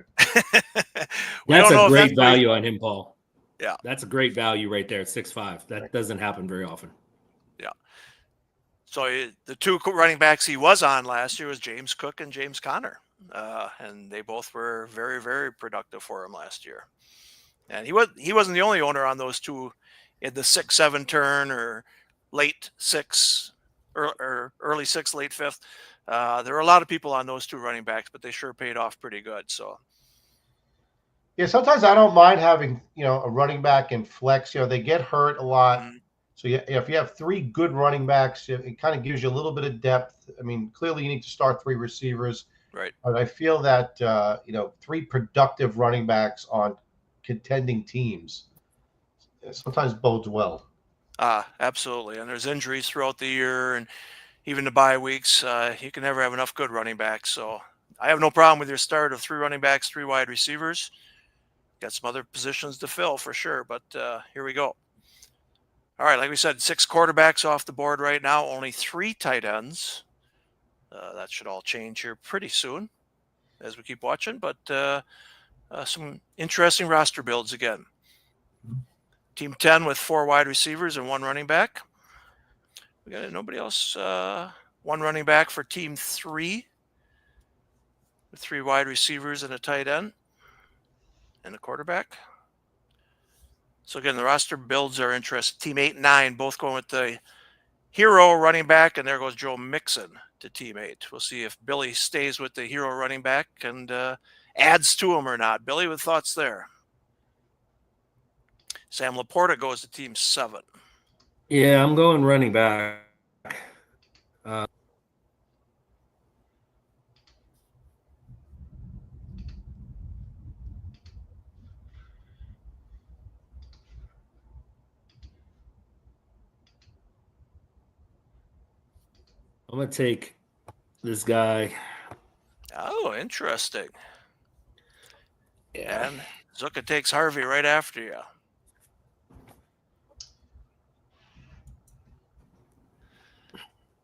That's a great value on him, Paul. Yeah, that's a great value right there at 6'5". That doesn't happen very often. Yeah. So the 2 running backs he was on last year was James Cook and James Conner, and they both were very, very productive for him last year. And he wasn't the only owner on those 2 in the 6-7 turn or late 6 or early 6, late 5th. There were a lot of people on those 2 running backs, but they sure paid off pretty good. So, yeah, sometimes I don't mind having a running back in flex. They get hurt a lot. Mm-hmm. So if you have 3 good running backs, it kind of gives you a little bit of depth. I mean, clearly you need to start 3 receivers, right? But I feel that 3 productive running backs on contending teams sometimes bodes well. Absolutely. And there's injuries throughout the year, and even the bye weeks, you can never have enough good running backs. So I have no problem with your start of 3 running backs, 3 wide receivers. Got some other positions to fill for sure, but here we go. All right, like we said, 6 quarterbacks off the board right now, only 3 tight ends. That should all change here pretty soon as we keep watching. But Some interesting roster builds again. Team 10 with 4 wide receivers and 1 running back. We got nobody else. 1 running back for team 3 with 3 wide receivers and a tight end and a quarterback. So again, the roster builds are interesting. Team 8 and 9 both going with the hero running back, and there goes Joe Mixon to team 8. We'll see if Billy stays with the hero running back and adds to him or not. Billy, with thoughts there? Sam Laporta goes to team 7. Yeah, I'm going running back. I'm going to take this guy. Oh, interesting. Yeah. And Zucca takes Harvey right after you.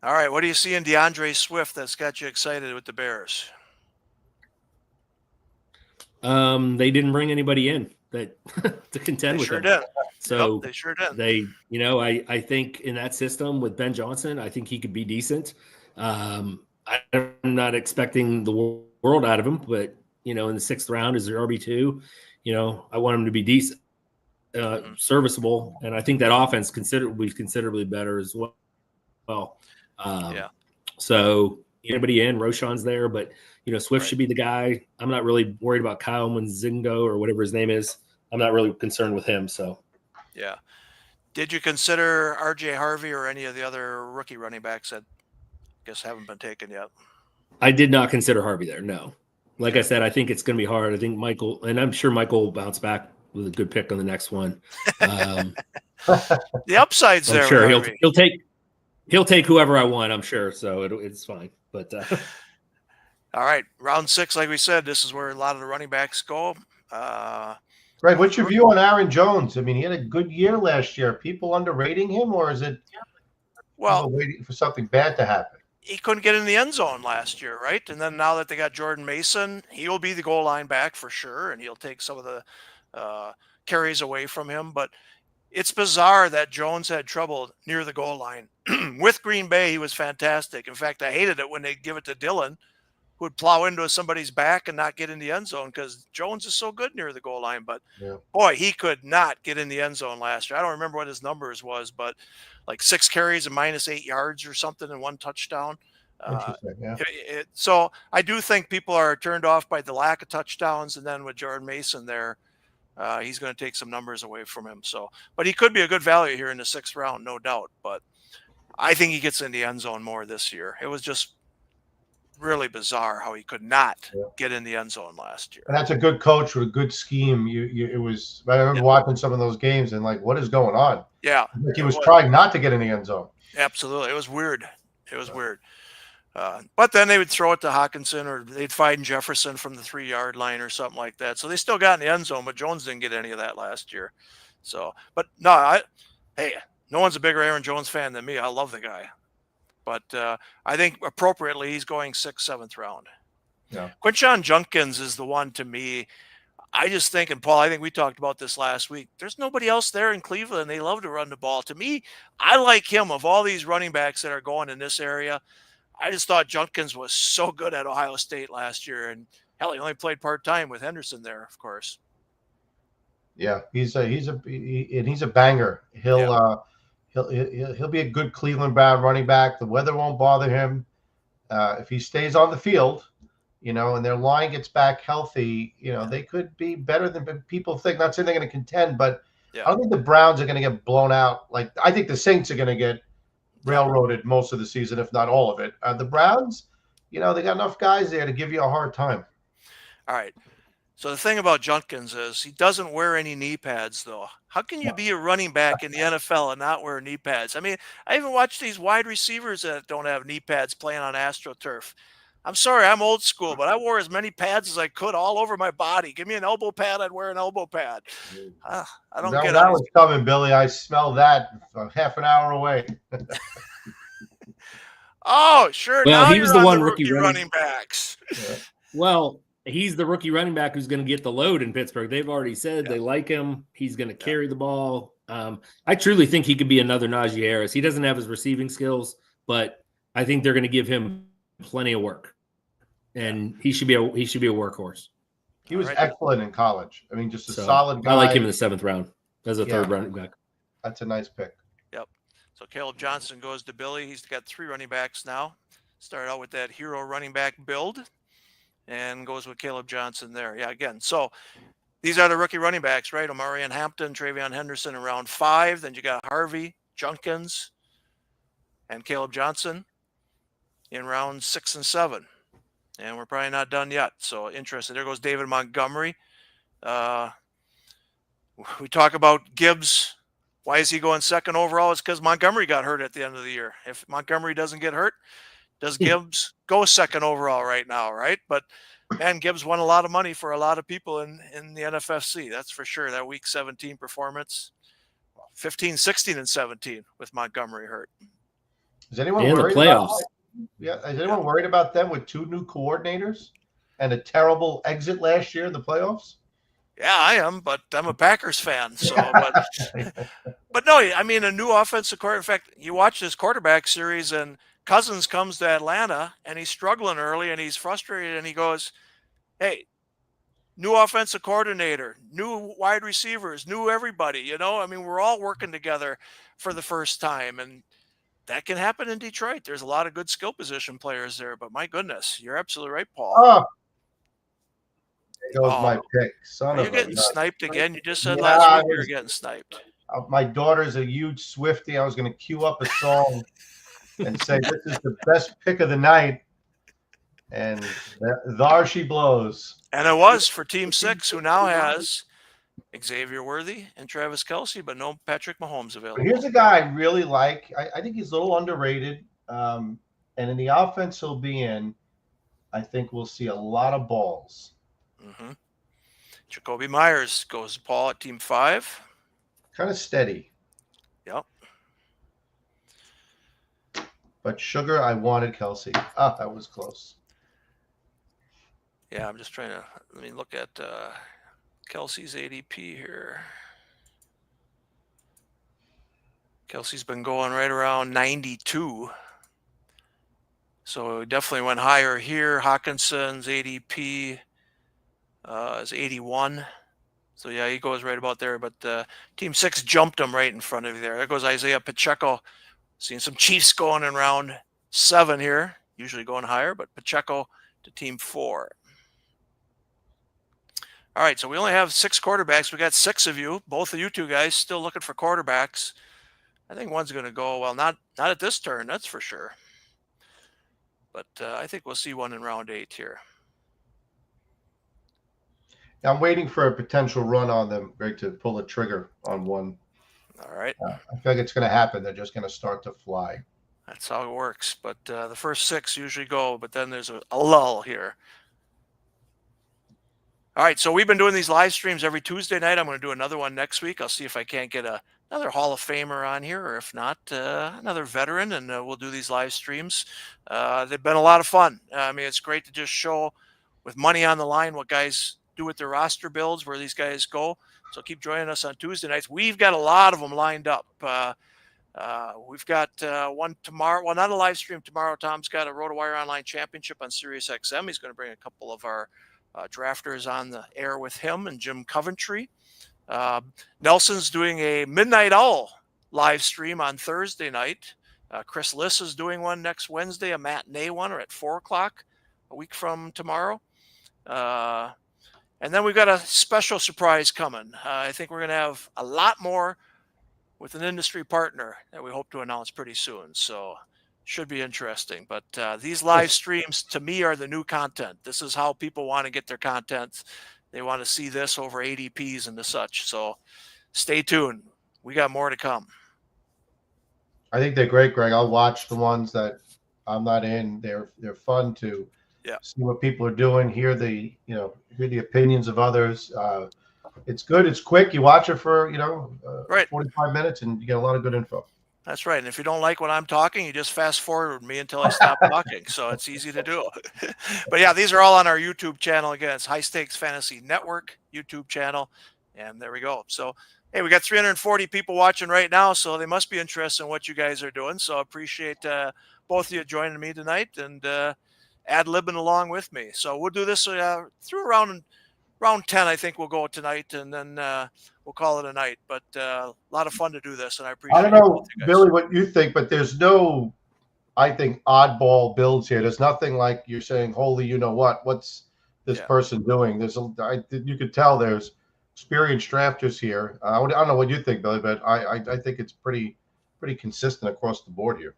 All right, what do you see in DeAndre Swift that's got you excited with the Bears? They didn't bring anybody in that to contend with sure them. Did. So yep, they sure did. I think in that system with Ben Johnson, I think he could be decent. I'm not expecting the world out of him, but in the 6th round is their RB2. I want him to be decent, serviceable, and I think that offense will be considerably better as well. So anybody in, Roshan's there, but Swift should be the guy. I'm not really worried about Kyle Manzingo or whatever his name is. I'm not really concerned with him. So yeah. Did you consider RJ Harvey or any of the other rookie running backs that I guess haven't been taken yet? I did not consider Harvey there. No. Like I said, I think it's going to be hard. I think Michael, and I'm sure Michael will bounce back with a good pick on the next one. The upside's there. I'm sure he'll take whoever I want, I'm sure. So it's fine. But all right, round 6, like we said, this is where a lot of the running backs go. Greg, what's your view on Aaron Jones? I mean, he had a good year last year. People underrating him, or is it waiting for something bad to happen? He couldn't get in the end zone last year, right? And then now that they got Jordan Mason, he'll be the goal line back for sure, and he'll take some of the carries away from him. But it's bizarre that Jones had trouble near the goal line. With Green Bay, he was fantastic. In fact, I hated it when they give it to Dillon, who would plow into somebody's back and not get in the end zone because Jones is so good near the goal line. But boy, he could not get in the end zone last year. I don't remember what his numbers was, but like 6 carries and -8 yards or something and 1 touchdown. So I do think people are turned off by the lack of touchdowns. And then with Jordan Mason there, he's going to take some numbers away from him. So, but he could be a good value here in the 6th round, no doubt. But I think he gets in the end zone more this year. It was just really bizarre how he could not get in the end zone last year. And that's a good coach with a good scheme. It was. I remember watching some of those games and like, what is going on? Yeah, like he was trying not to get in the end zone. Absolutely, it was weird. It was weird. But then they would throw it to Hawkinson, or they'd find Jefferson from the 3-yard line or something like that. So they still got in the end zone, but Jones didn't get any of that last year. So, but no, hey, no one's a bigger Aaron Jones fan than me. I love the guy. But I think appropriately he's going 6th, 7th round. Yeah. Quinshon Judkins is the one to me. I just think, and Paul, I think we talked about this last week. There's nobody else there in Cleveland. They love to run the ball. To me, I like him of all these running backs that are going in this area. I just thought Judkins was so good at Ohio State last year, and hell, he only played part-time with Henderson there, of course. Yeah, he's a banger. He'll be a good Cleveland Brown running back. The weather won't bother him if he stays on the field, and their line gets back healthy. They could be better than people think. Not saying they're going to contend, but I don't think the Browns are going to get blown out. Like I think the Saints are going to get railroaded most of the season, if not all of it. The Browns, they got enough guys there to give you a hard time. All right. So the thing about Judkins is he doesn't wear any knee pads, though. How can you be a running back in the NFL and not wear knee pads? I mean, I even watch these wide receivers that don't have knee pads playing on AstroTurf. I'm sorry, I'm old school, but I wore as many pads as I could all over my body. Give me an elbow pad, I'd wear an elbow pad. I don't get it. That was coming, Billy. I smell that half an hour away. Oh, sure. Well, now he was the one rookie running backs. Well, he's the rookie running back who's going to get the load in Pittsburgh. They've already said they like him. He's going to carry the ball. I truly think he could be another Najee Harris. He doesn't have his receiving skills, but I think they're going to give him plenty of work, and he should be a workhorse. He was excellent in college. I mean, just a solid guy. I like him in the 7th round as a third running back. That's a nice pick. Yep. So Caleb Johnson goes to Billy. He's got 3 running backs now. Started out with that hero running back build and goes with Caleb Johnson there. Yeah, again. So these are the rookie running backs, right? Omarion Hampton, Travion Henderson in round 5. Then you got Harvey, Junkins, and Caleb Johnson in round 6 and 7. And we're probably not done yet. So interesting. There goes David Montgomery. We talk about Gibbs. Why is he going 2nd overall? It's because Montgomery got hurt at the end of the year. If Montgomery doesn't get hurt, does Gibbs go 2nd overall right now, right? But, man, Gibbs won a lot of money for a lot of people in the NFFC. That's for sure. That week 17 performance, 15, 16, and 17 with Montgomery hurt. Is anyone worried about is anyone worried about them with 2 new coordinators and a terrible exit last year in the playoffs? Yeah, I am, but I'm a Packers fan. So, but no, I mean, a new offensive coordinator. In fact, you watch this quarterback series, and Cousins comes to Atlanta, and he's struggling early, and he's frustrated, and he goes, "Hey, new offensive coordinator, new wide receivers, new everybody. You know, I mean, we're all working together for the first time, and that can happen in Detroit. There's a lot of good skill position players there, but my goodness, you're absolutely right, Paul." Oh. There goes my pick. Are you getting sniped again? You just said last week you were getting sniped. My daughter's a huge Swiftie. I was going to cue up a song and say, this is the best pick of the night. And there she blows. And it was for Team 6, who now has Xavier Worthy and Travis Kelce, but no Patrick Mahomes available. Here's a guy I really like. I think he's a little underrated. And in the offense he'll be in, I think we'll see a lot of balls. Mm-hmm. Jacoby Myers goes to Paul at Team 5. Kind of steady. Yep. But Sugar, I wanted Kelce. That was close. Yeah, I'm just trying to let me look at Kelce's ADP here. Kelce's been going right around 92. So definitely went higher here. Hawkinson's ADP is 81. So, yeah, he goes right about there. But Team 6 jumped him right in front of you there. There goes Isaiah Pacheco. Seeing some Chiefs going in round 7 here. Usually going higher, but Pacheco to Team 4. All right, so we only have 6 quarterbacks. We got 6 of you. Both of you 2 guys still looking for quarterbacks. I think one's going to go, well, not at this turn, that's for sure. But I think we'll see one in round 8 here. I'm waiting for a potential run on them, Greg, to pull a trigger on one. All right. I feel like it's going to happen. They're just going to start to fly. That's how it works. But the first 6 usually go, but then there's a lull here. All right, so we've been doing these live streams every Tuesday night. I'm going to do another one next week. I'll see if I can't get another Hall of Famer on here, or if not, another veteran, and we'll do these live streams. They've been a lot of fun. I mean, it's great to just show with money on the line what guys do with their roster builds, where these guys go. So keep joining us on Tuesday nights. We've got a lot of them lined up. We've got one tomorrow. Well, not a live stream tomorrow. Tom's got a Rotowire Online Championship on Sirius XM. He's going to bring a couple of our drafters on the air with him and Jim Coventry. Nelson's doing a Midnight Owl live stream on Thursday night. Chris Liss is doing one next Wednesday, a matinee one, or at 4 o'clock a week from tomorrow. And then we've got a special surprise coming. I think we're going to have a lot more with an industry partner that we hope to announce pretty soon. So should be interesting. But these live streams, to me, are the new content. This is how people want to get their content. They want to see this over ADPs and the such. So stay tuned. We got more to come. I think they're great, Greg. I'll watch the ones that I'm not in. They're fun to see what people are doing, hear the opinions of others. It's good. It's quick. You watch it for 45 minutes, and you get a lot of good info. That's right. And if you don't like when I'm talking, you just fast forward me until I stop talking. So it's easy to do. But yeah, these are all on our YouTube channel. Again, it's High Stakes Fantasy Network YouTube channel. And there we go. So, hey, we got 340 people watching right now. So they must be interested in what you guys are doing. So I appreciate both of you joining me tonight and ad-libbing along with me. So we'll do this through around 10, I think we'll go tonight, and then we'll call it a night. But a lot of fun to do this, and I appreciate I don't know, Billy, what you think, but there's no, I think, oddball builds here. There's nothing like you're saying, holy, you know what's this person doing? You could tell there's experienced drafters here. I don't know what you think, Billy, but I think it's pretty consistent across the board here.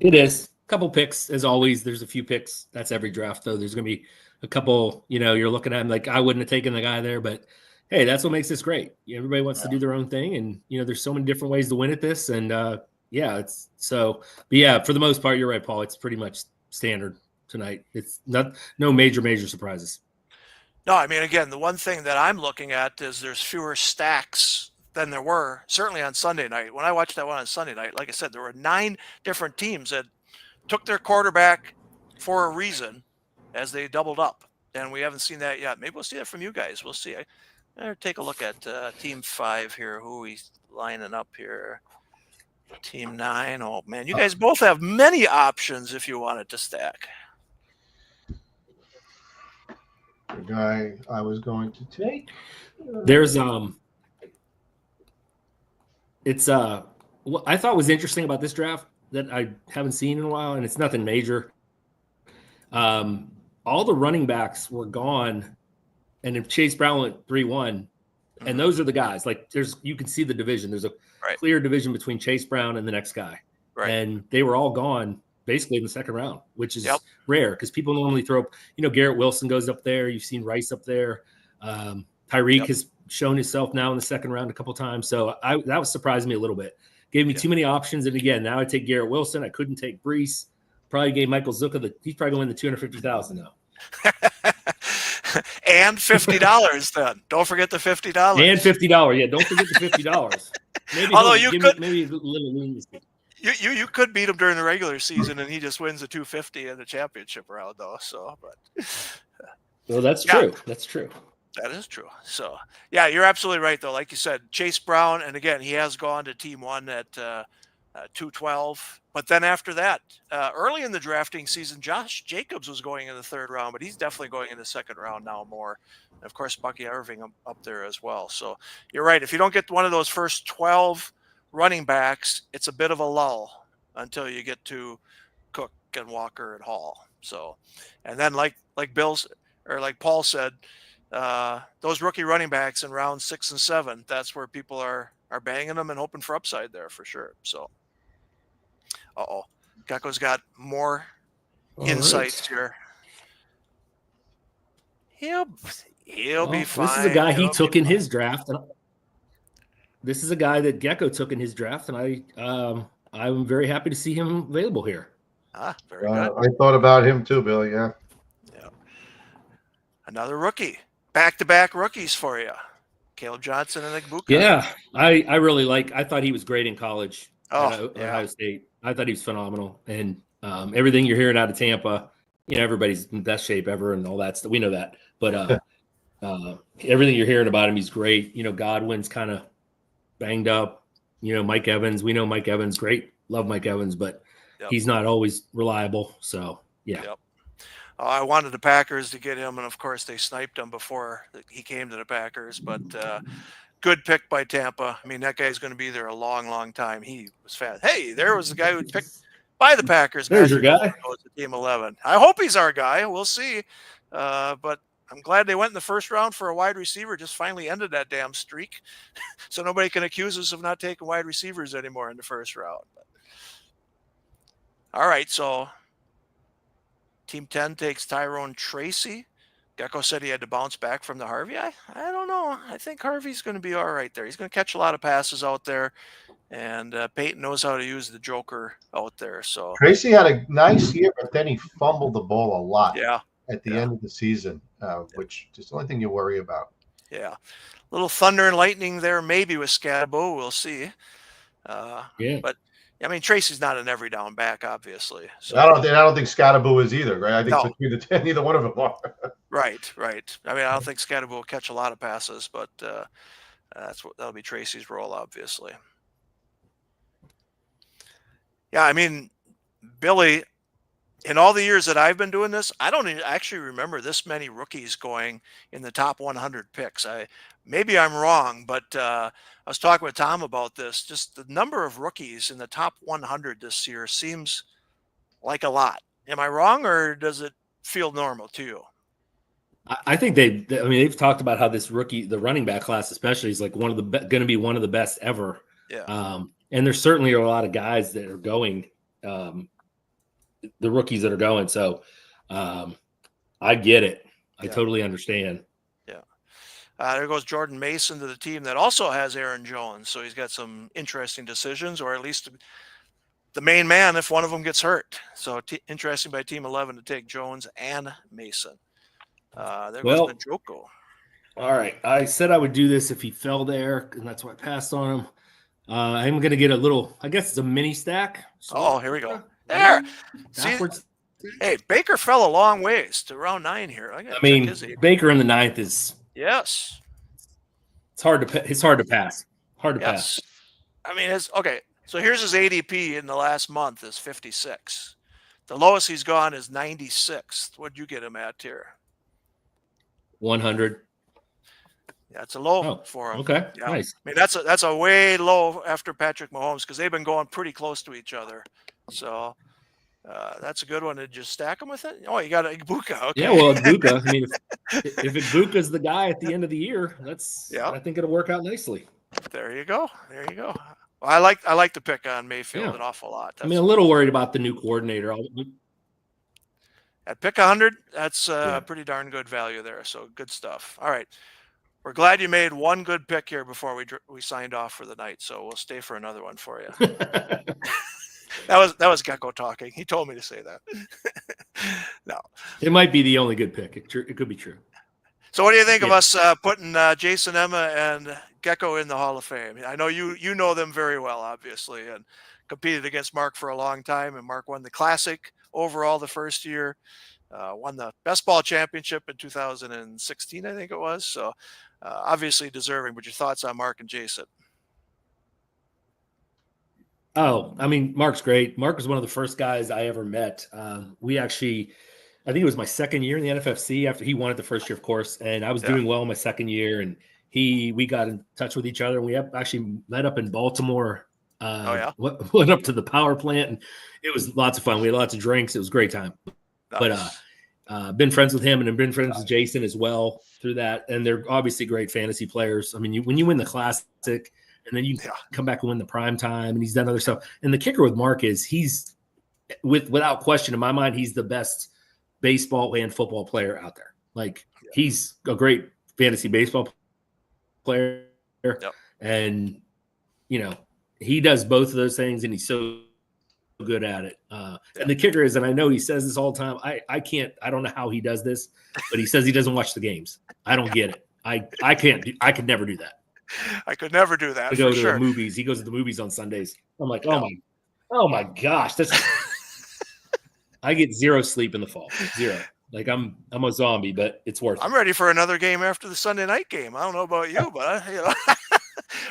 It is. A couple picks, as always. There's a few picks. That's every draft, though. There's going to be a couple, you're looking at them like, I wouldn't have taken the guy there, but hey, that's what makes this great. Everybody wants to do their own thing, and there's so many different ways to win at this, and but for the most part, you're right, Paul. It's pretty much standard tonight. It's no major surprises. No, I mean, again, the one thing that I'm looking at is there's fewer stacks than there were certainly on Sunday night. When I watched that one on Sunday night, like I said, there were 9 different teams that took their quarterback for a reason as they doubled up, and we haven't seen that yet. Maybe we'll see that from you guys. We'll see. I better take a look at Team 5 here. Who are we lining up here? Team 9. Oh man, you guys both have many options if you wanted to stack. The guy I was going to take. There's it's what I thought was interesting about this draft that I haven't seen in a while, and it's nothing major. All the running backs were gone, and if Chase Brown went 3-1, and those are the guys. Like you can see the division. There's a clear division between Chase Brown and the next guy, and they were all gone basically in the second round, which is rare because people normally throw. Garrett Wilson goes up there. You've seen Rice up there. Tyreek has shown himself now in the second round a couple times, so that was surprising me a little bit. Gave me too many options, and again, now I take Garrett Wilson. I couldn't take Brees. Probably gave Michael Zucca he's probably going to win the $250,000 now. And $50 then. Don't forget the $50. And $50. Yeah, don't forget the $50. Maybe although you could maybe a little leniency. You could beat him during the regular season, and he just wins the $250 in the championship round, though. So, but well, that's true. That's true. That is true. So, yeah, you're absolutely right, though. Like you said, Chase Brown, and again, he has gone to Team 1 at 212. But then after that, early in the drafting season, Josh Jacobs was going in the 3rd round, but he's definitely going in the 2nd round now more. And of course, Bucky Irving up there as well. So you're right. If you don't get one of those first 12 running backs, it's a bit of a lull until you get to Cook and Walker and Hall. So, and then like Bill's or like Paul said, those rookie running backs in round 6 and 7, that's where people are banging them and hoping for upside there for sure. So, Gecko's got more insights here. He'll be fine. This is a guy he took in his draft. This is a guy that Gecko took in his draft, and I'm very happy to see him available here. Very good. I thought about him too, Billy. Yeah. Another rookie. Back-to-back rookies for you. Caleb Johnson and Igbuka. Yeah, I really I thought he was great in college at Ohio State. I thought he was phenomenal. And everything you're hearing out of Tampa, everybody's in the best shape ever and all that stuff. We know that. But everything you're hearing about him, he's great. Godwin's kind of banged up. Mike Evans. We know Mike Evans, great. Love Mike Evans, but he's not always reliable. So, yeah. Yep. I wanted the Packers to get him, and of course they sniped him before he came to the Packers. But good pick by Tampa. I mean, that guy's going to be there a long, long time. He was fast. Hey, there was the guy who picked by the Packers. There's your guy. Goes to Team 11. I hope he's our guy. We'll see. But I'm glad they went in the 1st round for a wide receiver. Just finally ended that damn streak, so nobody can accuse us of not taking wide receivers anymore in the 1st round. But, all right, so. Team 10 takes Tyrone Tracy. Gecko said he had to bounce back from the Harvey. I don't know. I think Harvey's going to be all right there. He's going to catch a lot of passes out there, and Peyton knows how to use the Joker out there. So Tracy had a nice year, but then he fumbled the ball a lot. Yeah. At the end of the season, which is the only thing you worry about. Yeah. Little thunder and lightning there, maybe with Scadabo. We'll see. Yeah. But I mean, Tracy's not an every down back, obviously. So I don't think Scottaboo is either, right? I think no, between the 10, neither one of them are. right. I mean, I don't think Scadabo will catch a lot of passes, but that'll be Tracy's role, obviously. Yeah, I mean, Billy, in all the years that I've been doing this, I don't actually remember this many rookies going in the top 100 picks. Maybe I'm wrong, but I was talking with Tom about this. Just the number of rookies in the top 100 this year seems like a lot. Am I wrong, or does it feel normal to you? I think they've talked about how this the running back class especially, is like going to be one of the best ever. Yeah. And there's certainly a lot of guys that are going, the rookies that are going. So I get it. I totally understand. Yeah. There goes Jordan Mason to the team that also has Aaron Jones. So he's got some interesting decisions, or at least the main man if one of them gets hurt. So interesting by Team 11 to take Jones and Mason. There goes Njoku. All right. I said I would do this if he fell there, and that's why I passed on him. I'm going to get a little, I guess it's a mini stack. Oh, here we go. There. See, hey, Baker fell a long ways to round 9 here. I mean, Baker in the 9th is. Yes. It's hard to pass. Hard to pass. I mean, okay. So here's his ADP in the last month is 56. The lowest he's gone is 96th. What'd you get him at here? 100. Yeah, it's a low for him. Okay, yeah. Nice. I mean, that's a way low after Patrick Mahomes, because they've been going pretty close to each other. So that's a good one to just stack them with it. Oh, you got Igbuka. Okay. Yeah, well, Igbuka. I mean, if Igbuka's the guy at the end of the year, I think it'll work out nicely. There you go. Well, I like to pick on Mayfield an awful lot. I mean, a little worried about the new coordinator. At pick 100, that's pretty darn good value there. So good stuff. All right. We're glad you made one good pick here before we signed off for the night. So we'll stay for another one for you. That was Gecko talking. He told me to say that. No. It might be the only good pick. It could be true. So what do you think of us putting Jason Emma and Gecko in the Hall of Fame? I know you know them very well, obviously, and competed against Mark for a long time, and Mark won the Classic overall the first year, won the Best Ball Championship in 2016, I think it was. So obviously deserving. But your thoughts on Mark and Jason? Oh, I mean, Mark's great. Mark was one of the first guys I ever met. I think it was my second year in the NFFC after he won it the first year, of course. And I was doing well in my second year, and we got in touch with each other. And we actually met up in Baltimore. Went up to the power plant, and it was lots of fun. We had lots of drinks. It was a great time. Nice. But been friends with him and been friends with Jason as well through that. And they're obviously great fantasy players. I mean, when you win the Classic and then you come back and win the prime time, and he's done other stuff. And the kicker with Mark is he's without question in my mind, he's the best baseball and football player out there. Like he's a great fantasy baseball player. And he does both of those things, and he's so good at it. And the kicker is, and I know he says this all the time, I don't know how he does this, but he says he doesn't watch the games. I don't get it. I could never do that. I could never do that. To go to the movies. He goes to the movies on Sundays. I'm like, oh my gosh, I get zero sleep in the fall. Zero. Like I'm a zombie, but it's worth it. I'm ready for another game after the Sunday night game. I don't know about you, but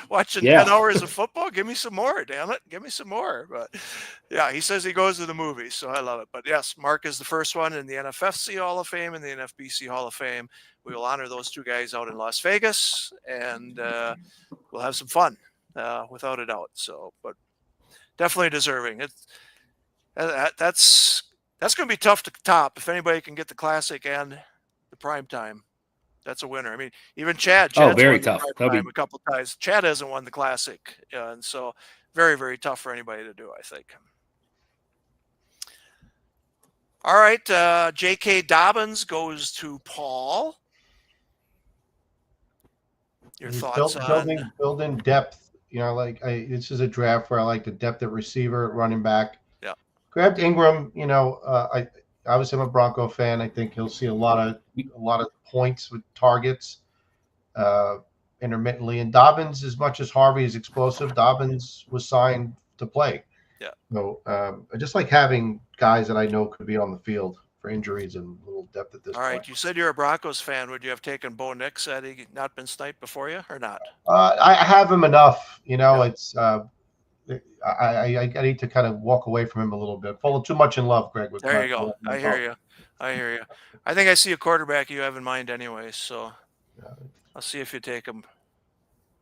watching 10 hours of football, give me some more, damn it. Give me some more. But yeah, he says he goes to the movies, so I love it. But yes, Mark is the first one in the NFFC Hall of Fame and the NFBC Hall of Fame. We will honor those two guys out in Las Vegas, and we'll have some fun, without a doubt. So, but definitely deserving. That's going to be tough to top. If anybody can get the Classic and the prime time, that's a winner. I mean, even Chad's very tough. A couple of times. Chad hasn't won the Classic, and so very, very tough for anybody to do, I think. All right, J.K. Dobbins goes to Paul. Your thoughts on building depth? This is a draft where I like the depth at receiver, running back. Yeah, grabbed Ingram. I obviously I'm a Bronco fan. I think he'll see a lot of points with targets. intermittently. And Dobbins, as much as Harvey is explosive, Dobbins was signed to play. Yeah. So I just like having guys that I know could be on the field for injuries and a little depth at this All point. right. You said you're a Broncos fan. Would you have taken Bo Nix had he not been sniped before you or not? I have him enough. Yeah. It's I need to kind of walk away from him a little bit. Falling too much in love, Greg. With There you go. I hear you. I hear you. I think I see a quarterback you have in mind anyway, so I'll see if you take him.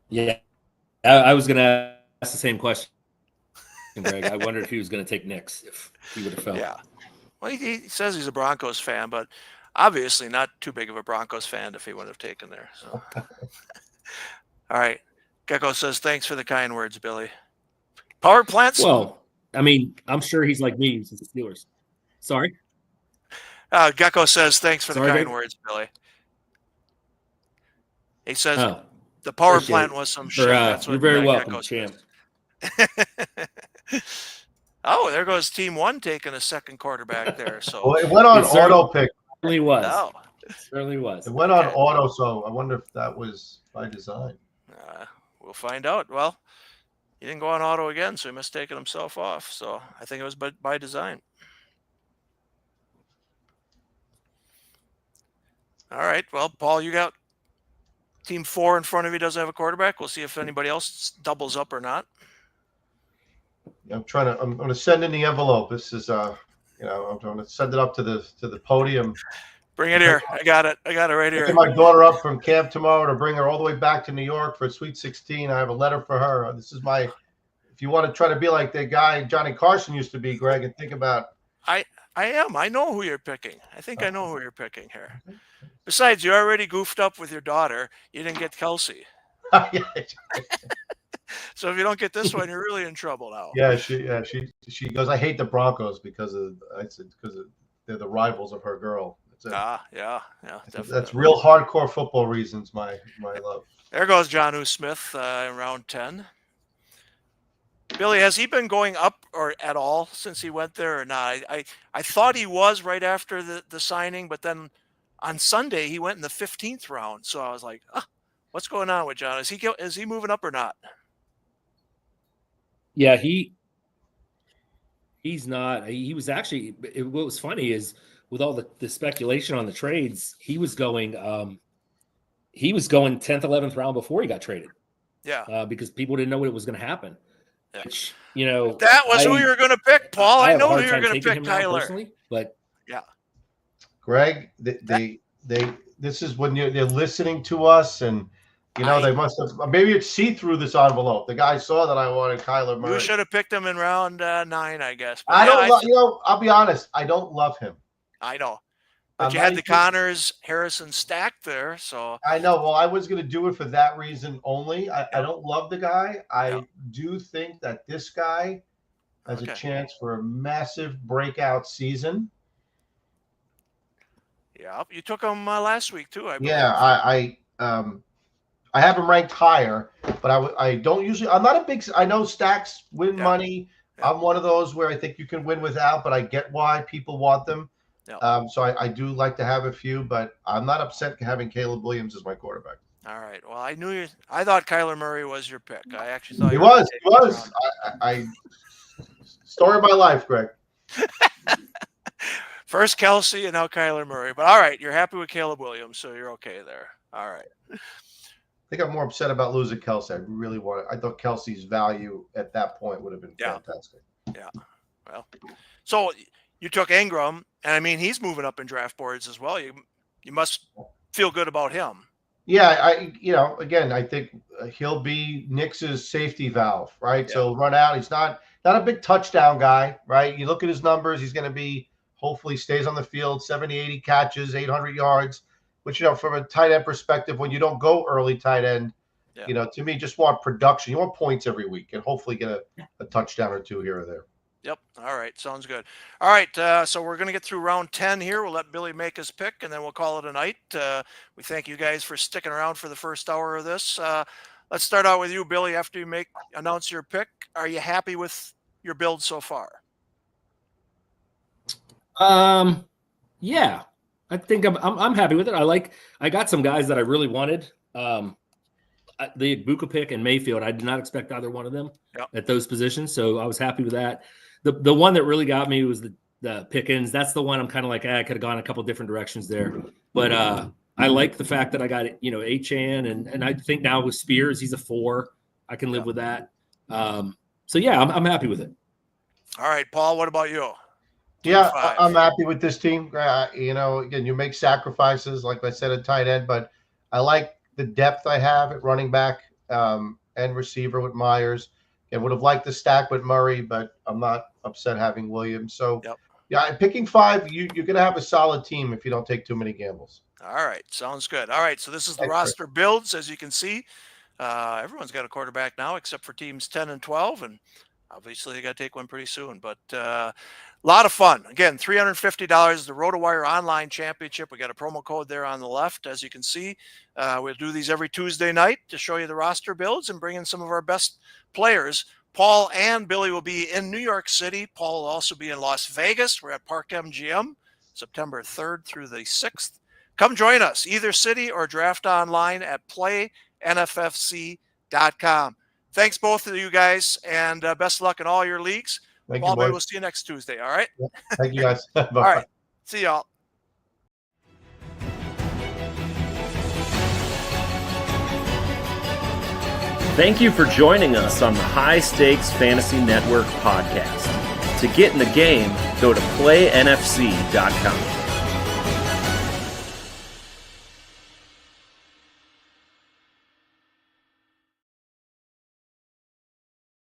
Yeah, I was going to ask the same question, Greg. I wondered if he was going to take Nix, if he would have felt. Yeah. Well, he says he's a Broncos fan, but obviously not too big of a Broncos fan if he would have taken there. So. All right. Gecko says, thanks for the kind words, Billy. Power plants? Well, I mean, I'm sure he's like me since the Steelers. Sorry? Gecko says, thanks for the kind Dave? words, Billy. He says, Oh, the power appreciate plant it. was some shit. That's You're what very Gecko welcome, champ. Oh, there goes Team 1 taking a second quarterback there. So Well, it went on auto pick. It certainly was. Oh. It certainly was. It went on Okay. auto, so I wonder if that was by design. We'll find out. Well, he didn't go on auto again, so he must have taken himself off. So I think it was by design. All right. Well, Paul, you got Team 4 in front of you doesn't have a quarterback. We'll see if anybody else doubles up or not. I'm going to send in the envelope. This is I'm going to send it up to the podium. Bring it here. I got it right here. Picking my daughter up from camp tomorrow to bring her all the way back to New York for Sweet 16. I have a letter for her. This is if you want to try to be like the guy Johnny Carson used to be, Greg, and think about. I am. I know who you're picking. I think I know who you're picking here. Besides, you already goofed up with your daughter. You didn't get Kelsey. So if you don't get this one, you're really in trouble now. Yeah, she goes, I hate the Broncos because they're the rivals of her girl. Yeah, definitely. That's real hardcore football reasons, my love. There goes Jonnu Smith in round 10. Billy, has he been going up or at all since he went there or not? I thought he was right after the signing, but then on Sunday he went in the 15th round. So I was like, what's going on with John? Is he moving up or not? Yeah, he's not. He was actually. What was funny is with all the speculation on the trades, he was going 10th, 11th round before he got traded. Yeah, because people didn't know what was going to happen. Yeah. Which, that was who you were going to pick, Paul. I know who you were going to pick, Tyler. But yeah, Greg, this is when they're listening to us, and they must have. Maybe it's see through this envelope. The guy saw that I wanted Kyler Murray. You should have picked him in round 9, I guess. But I don't. I'll be honest. I don't love him. I know. But you had the Connors Harrison stack there, so I know. Well, I was going to do it for that reason only. I don't love the guy. I do think that this guy has a chance for a massive breakout season. Yeah, you took him last week too. I believe. Yeah, I have him ranked higher, but I don't usually. I'm not a big. I know stacks win money. Yeah. I'm one of those where I think you can win without, but I get why people want them. Yeah. So I do like to have a few, but I'm not upset having Caleb Williams as my quarterback. All right. Well, I thought Kyler Murray was your pick. I actually thought he was. I story of my life, Greg. First Kelsey and now Kyler Murray. But all right, you're happy with Caleb Williams, so you're okay there. All right. I think I'm more upset about losing Kelsey. I thought Kelsey's value at that point would have been fantastic. Yeah. Well, so you took Ingram, and I mean he's moving up in draft boards as well. You must feel good about him. Yeah, again, I think he'll be Nix's safety valve, right? Yeah. So run out. He's not a big touchdown guy, right? You look at his numbers, he's going to be hopefully stays on the field, 70, 80 catches, 800 yards, which, from a tight end perspective, when you don't go early tight end, to me, just want production. You want points every week and hopefully get a touchdown or two here or there. Yep. All right. Sounds good. All right. So we're going to get through round 10 here. We'll let Billy make his pick, and then we'll call it a night. We thank you guys for sticking around for the first hour of this. Let's start out with you, Billy. After you announce your pick, are you happy with your build so far? Yeah, I think I'm happy with it. I got some guys that I really wanted the Buka pick and Mayfield, I did not expect either one of them at those positions. So I was happy with that. The one that really got me was the Pickens. That's the one I'm kind of like, I could have gone a couple different directions there. But I like the fact that I got, Achane, and I think now with Spears, he's a 4. I can live with that. So yeah, I'm happy with it. All right, Paul, what about you? Yeah, I'm happy with this team. Again, you make sacrifices, like I said, at tight end, but I like the depth I have at running back and receiver with Myers. I would have liked the stack with Murray, but I'm not upset having Williams. So, yeah, picking 5, you're going to have a solid team if you don't take too many gambles. All right, sounds good. All right, so this is the roster builds, as you can see. Everyone's got a quarterback now except for teams 10 and 12, and obviously they got to take one pretty soon. But a lot of fun. Again, $350 is the Rotowire Online Championship. We got a promo code there on the left, as you can see. We'll do these every Tuesday night to show you the roster builds and bring in some of our best players. Paul and Billy will be in New York City. Paul will also be in Las Vegas. We're at Park MGM, September 3rd through the 6th. Come join us, either city or draft online at playnffc.com. Thanks, both of you guys, and best of luck in all your leagues. Thank Paul, you, boys. we'll see you next Tuesday, all right? Yeah. Thank you, guys. All right. See y'all. Thank you for joining us on the High Stakes Fantasy Network podcast. To get in the game, go to playnfc.com.